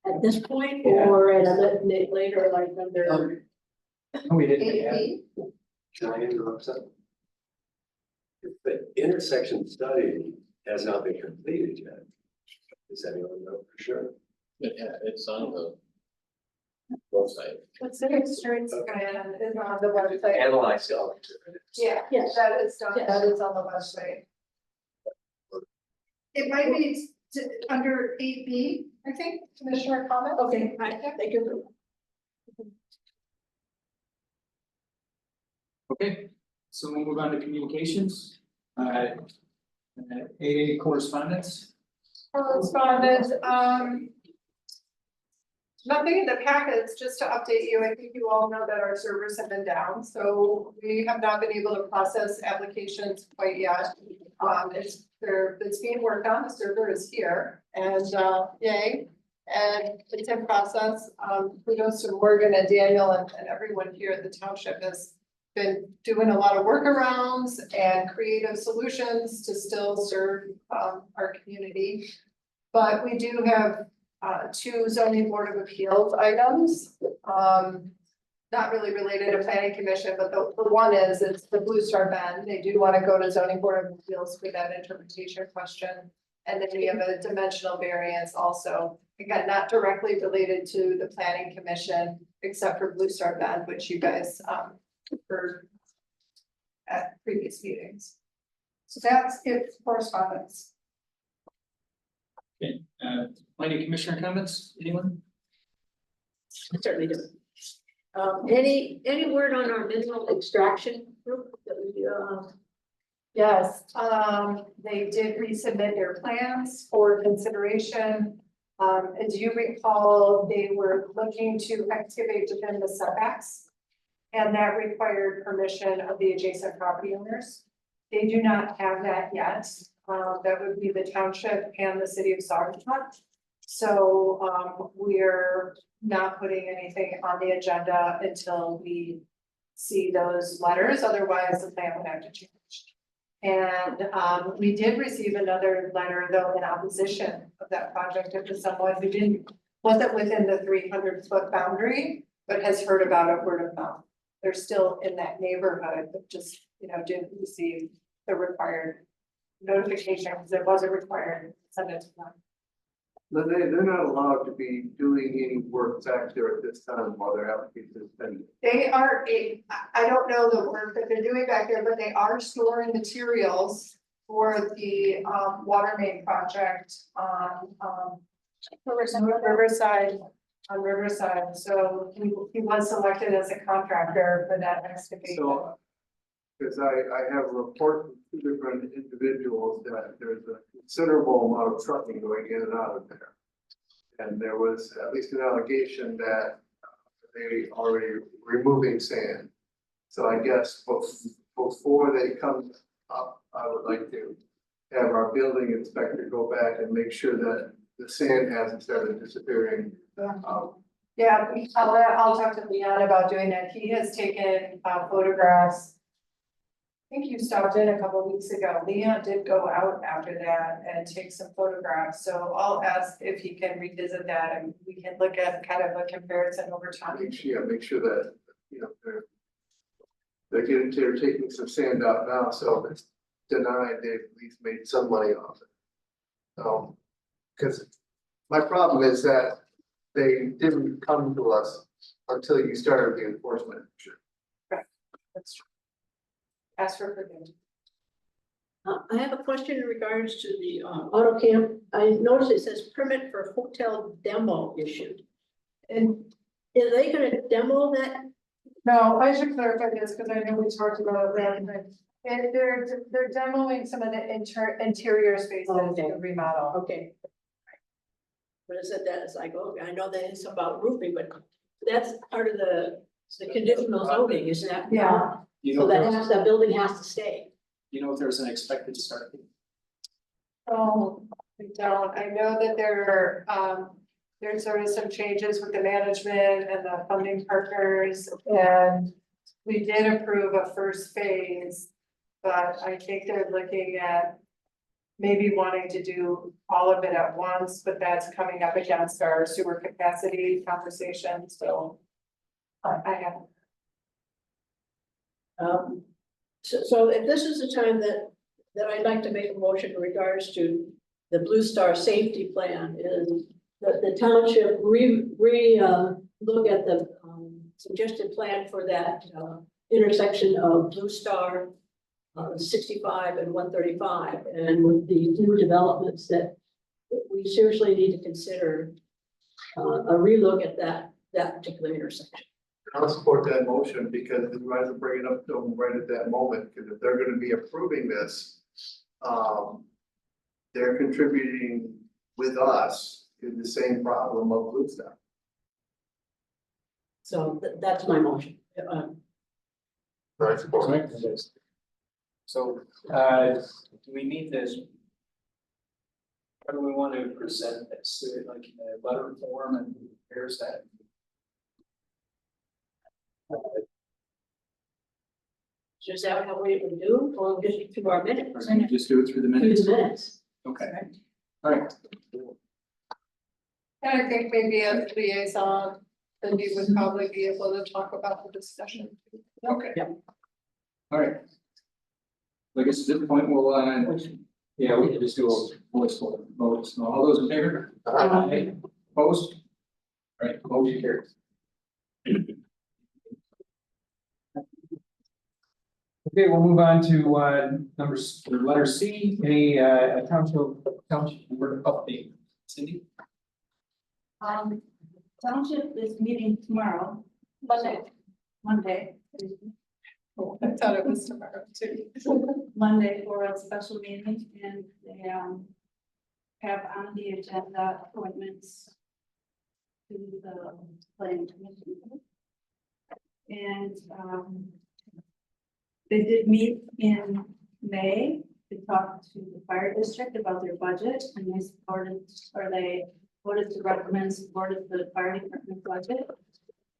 at this point or at a later, like under? We didn't add. Can I interrupt something? The intersection study has not been completed yet. Does anyone know for sure? Yeah, it's on the website. The civic streets plan is on the website. Analyze all of it. Yeah, Yes. that is done, Yes. that is on the website. It might be under 8B, I think, Commissioner comment. Okay, right, thank you. Okay, so we'll move on to communications. AA correspondence. Correspondence, nothing in the packets, just to update you, I think you all know that our servers have been down, so we have not been able to process applications quite yet. It's being worked on, the server is here, and, yay. And it's in process, kudos to Morgan and Daniel and everyone here at the township has been doing a lot of workarounds and creative solutions to still serve, our community. But we do have, two zoning board of appeals items, not really related to planning commission, but the one is, it's the Blue Star Bend. They do want to go to zoning board of appeals for that interpretation question. And then we have a dimensional variance also, again, not directly related to the planning commission, except for Blue Star Bend, which you guys, heard at previous meetings. So that's it for correspondence. Okay, planning commissioner comments, anyone? I certainly do. Any word on our mineral extraction group that we, Yes, they did resubmit their plans for consideration. As you recall, they were looking to excavate within the setbacks. And that required permission of the adjacent property owners. They do not have that yet. That would be the township and the city of Saugatuck. So, we're not putting anything on the agenda until we see those letters, otherwise the plan would have to change. And, we did receive another letter though in opposition of that project. It was someone who wasn't within the 300-foot boundary, but has heard about it word of mouth. They're still in that neighborhood, but just, didn't receive the required notification, because it wasn't required, send it to them. But they're not allowed to be doing any work back there at this time while their application is pending. They are, I don't know the work that they're doing back there, but they are storing materials for the, water main project on, Riverside. On Riverside, so he was selected as a contractor for that excavation. So, because I have a report from two different individuals that there's a considerable amount of trucking going in and out of there. And there was at least an allegation that they already removing sand. So I guess before they come up, I would like to have our building inspector go back and make sure that the sand hasn't started disappearing. Yeah, I'll talk to Leon about doing that. He has taken photographs. I think you stopped in a couple of weeks ago. Leon did go out after that and take some photographs. So I'll ask if he can revisit that and we can look at kind of a comparison over time. Make sure that, they're taking some sand out now, so if it's denied, they've at least made some money off it. Because my problem is that they didn't come to us until you started the enforcement. That's true. Ask for forgiveness. I have a question in regards to the auto camp. I noticed it says permit for hotel demo issued. And are they gonna demo that? No, I should clarify this, because I know we talked about that, and they're demoing some of the interior spaces Okay. to remodel. Okay. But I said that, it's like, okay, I know that it's about roofing, but that's part of the conditional zoning, is that? Yeah. So that building has to stay. You know if there's an expected start date? Oh, I don't, I know that there's sort of some changes with the management and the funding partners, and we did approve a first phase. But I think they're looking at maybe wanting to do all of it at once, but that's coming up against our sewer capacity conversation, so. I have. So if this is the time that I'd like to make a motion in regards to the Blue Star safety plan, is that the township look at the suggested plan for that intersection of Blue Star 65 and 135, and with the new developments that we seriously need to consider a relook at that particular intersection. I'll support that motion because it's right to bring it up to them right at that moment, because if they're gonna be approving this, they're contributing with us to the same problem of Blue Star. So that's my motion. I support. So, do we need this? How do we want to present this, like in a letter form, and here's that? Is that what we would do, or just through our minutes? Or can we just do it through the Through minutes? the minutes. Okay, all right. And I think maybe as liaison, then you would probably be able to talk about the discussion. Okay. Yep. All right. I guess at this point, we'll, yeah, we can just do a voice vote. So all those in favor? Aye. Opposed? All right, motion carries. Okay, we'll move on to letter C, any township board update. Cindy? Township is meeting tomorrow, Monday, Oh, I thought it was tomorrow too. Monday for a special meeting, and they have on the agenda appointments to the planning commission. And they did meet in May to talk to the fire district about their budget, and they voted to recommend support of the fire department budget.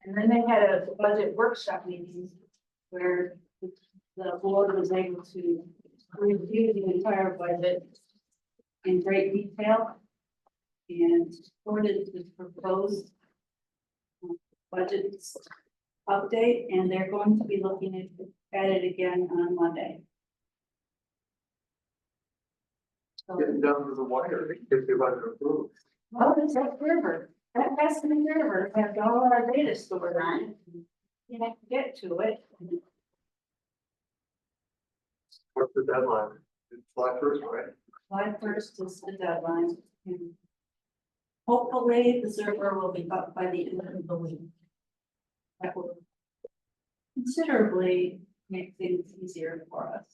And then they had a budget workshop meeting where the board was able to review the entire budget in great detail and supported the proposed budget update, and they're going to be looking at it again on Monday. So, Getting down to the wire, if they want to approve. well, it's that river, that Pasadena River has all our data stored on it. You have to get to it. What's the deadline? It's July 1st, right? July 1st is the deadline. And hopefully the server will be up by the end of the week. That will considerably make things easier for us.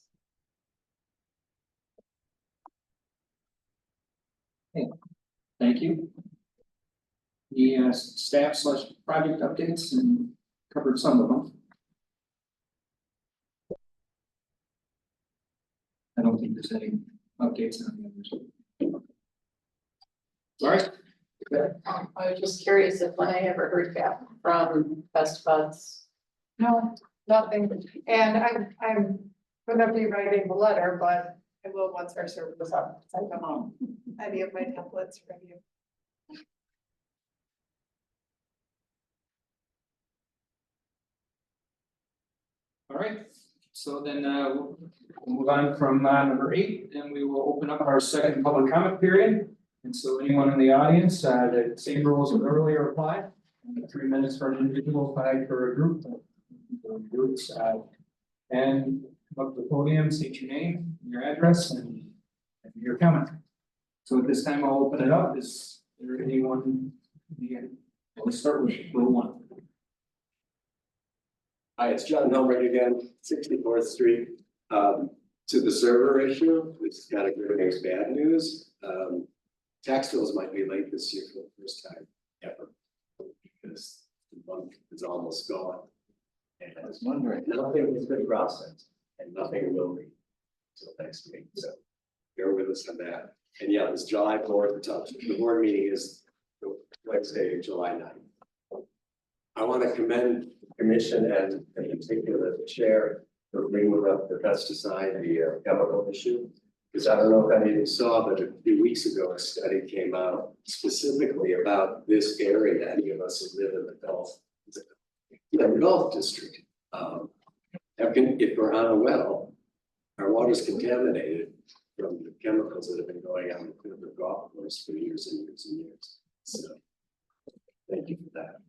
Thank you. The staff / project updates, and covered some of them. I don't think there's any updates on the others. All right. I was just curious if I ever heard back from Best Buds. No, nothing, and I'm gonna be writing the letter, but I will once our server is up, I don't know any of my templates from you. All right, so then we'll move on from number 8, and we will open up our second public comment period. And so anyone in the audience, the same rules as earlier apply. 3 minutes for an individual, 5 for a group. Groups, and come up to the podium, state your name, your address, and your comment. So at this time, I'll open it up. Is there anyone? We'll start with row one. Hi, it's John Helmrich again, 64th Street. To the server issue, it's kind of good news, bad news. Tax bills might be late this year for the first time ever. Because the month is almost gone. And I was wondering. nothing has been processed and nothing will be until next week. So bear with us on that. And yeah, this July board, the board meeting is Wednesday, July 9th. I want to commend the commission and in particular the chair for bringing up the pesticide, the chemical issue. Because I don't know if any of you saw, but a few weeks ago, a study came out specifically about this area. Any of us who live in the Gulf district. If we're on a well, our water's contaminated from the chemicals that have been going on in the golf course for years and years and years. So thank you for that.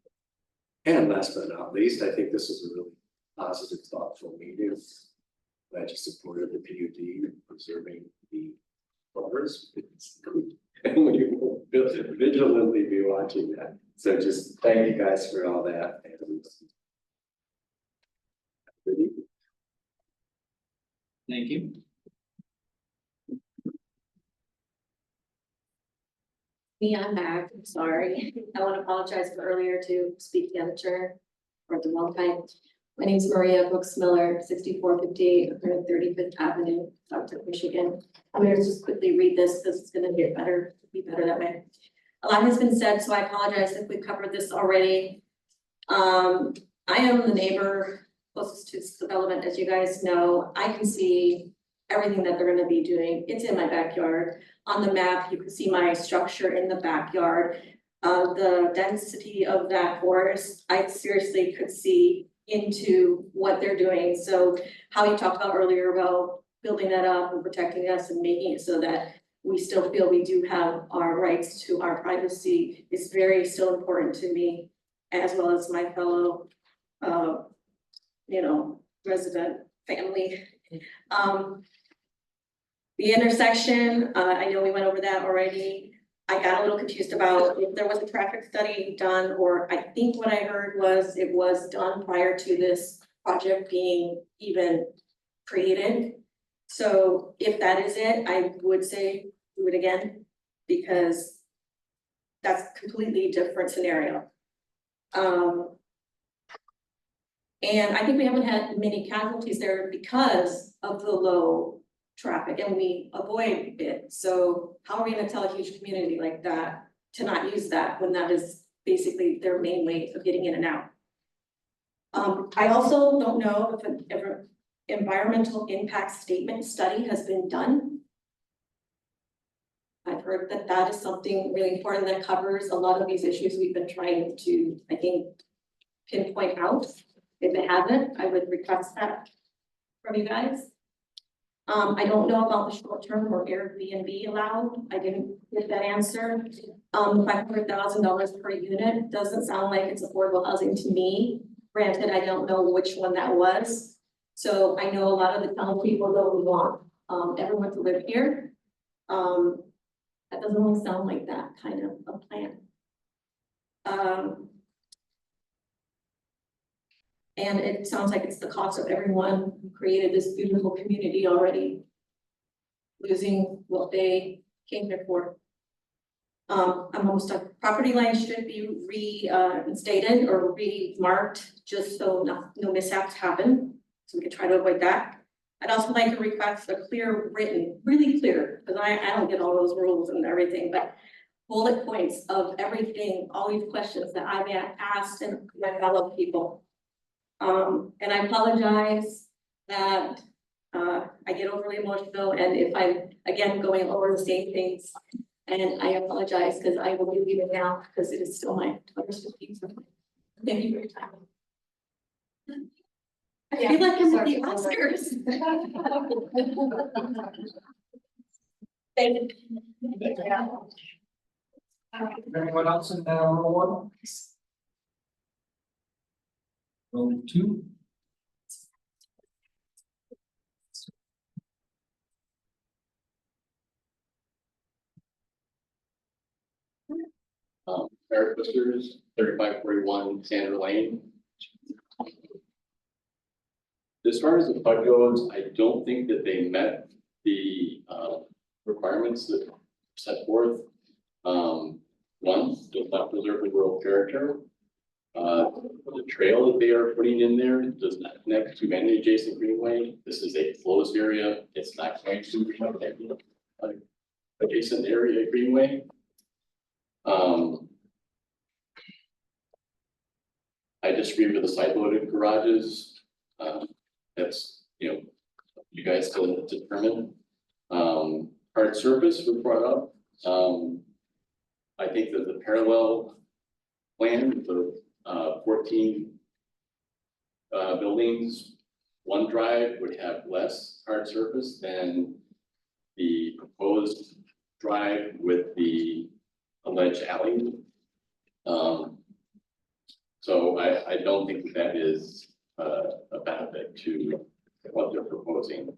And last but not least, I think this was a really positive, thoughtful meeting. Glad you supported the PUD preserving the buffers. And we will vigilantly be watching that. So just thank you guys for all that. And Thank you. Me, I'm back, I'm sorry. I want to apologize for earlier to speak the other turn or the wrong time. My name is Maria Brooks Miller, 6458 135th Avenue, Saugatuck, Michigan. I'm going to just quickly read this because it's going to get better, be better that way. A lot has been said, so I apologize if we covered this already. I am the neighbor closest to this development, as you guys know. I can see everything that they're going to be doing. It's in my backyard. On the map, you can see my structure in the backyard. The density of that forest, I seriously could see into what they're doing. So how you talked about earlier about building that up and protecting us and making it so that we still feel we do have our rights to our privacy is very still important to me, as well as my fellow, resident family. The intersection, I know we went over that already. I got a little confused about if there was a traffic study done, or I think what I heard was it was done prior to this project being even created. So if that is it, I would say do it again, because that's a completely different scenario. And I think we haven't had many casualties there because of the low traffic, and we avoid it. So how are we gonna tell a huge community like that to not use that when that is basically their main way of getting in and out? I also don't know if an environmental impact statement study has been done. I've heard that that is something really important that covers a lot of these issues we've been trying to, I think, pinpoint out. If it hasn't, I would request that from you guys. I don't know about the short term or Airbnb allowed. I didn't get that answer. $500,000 per unit doesn't sound like it's affordable housing to me. Granted, I don't know which one that was. So I know a lot of the town people don't want everyone to live here. That doesn't really sound like that kind of a plan. And it sounds like it's the cost of everyone who created this beautiful community already losing what they came here for. I'm almost done. Property lines should be reinstated or remarked just so no mishaps happen. So we can try to avoid that. I'd also like to request a clear written, really clear, because I don't get all those rules and everything, but bullet points of everything, all these questions that I've asked and my fellow people. And I apologize that I get overly emotional, and if I'm again going over the same things, and I apologize because I will be leaving now because it is still my daughter's 15th birthday. Thank you for your time. I feel like I'm at the Oscars. Thank you. Anyone else in row one? Row two. Eric Whiskers, 3541 Sandra Lane. As far as the PUD goes, I don't think that they met the requirements that are set forth. One, does not preserve the rural character. The trail that they are putting in there does not connect to any adjacent greenway. This is a closed area. It's not going to become an adjacent area greenway. I disagree with the side loaded garages. That's, you guys still determine. Hard surface was brought up. I think that the parallel plan, the 14 buildings, one drive would have less hard surface than the proposed drive with the alleged alley. So I don't think that is a benefit to what they're proposing.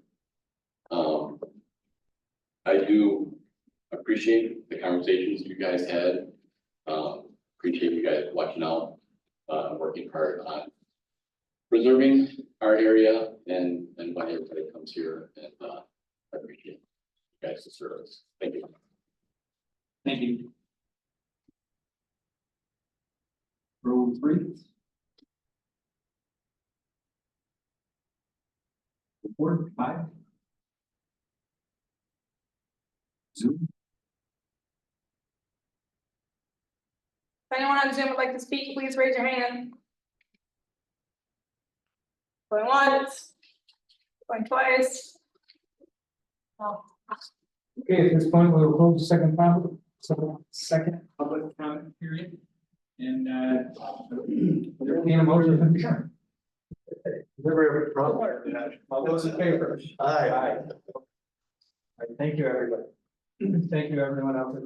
I do appreciate the conversations you guys had. Appreciate you guys watching out, working hard on preserving our area and why everybody comes here, and I appreciate you guys' service. Thank you. Thank you. Row 3. Report 5. Zoom. If anyone on Zoom would like to speak, please raise your hand. Going once, going twice. Oh, Okay, at this point, we will close the second public comment period. And there will be a motion to adjourn. All those in favor? Aye. All right, thank you, everybody. Thank you, everyone else.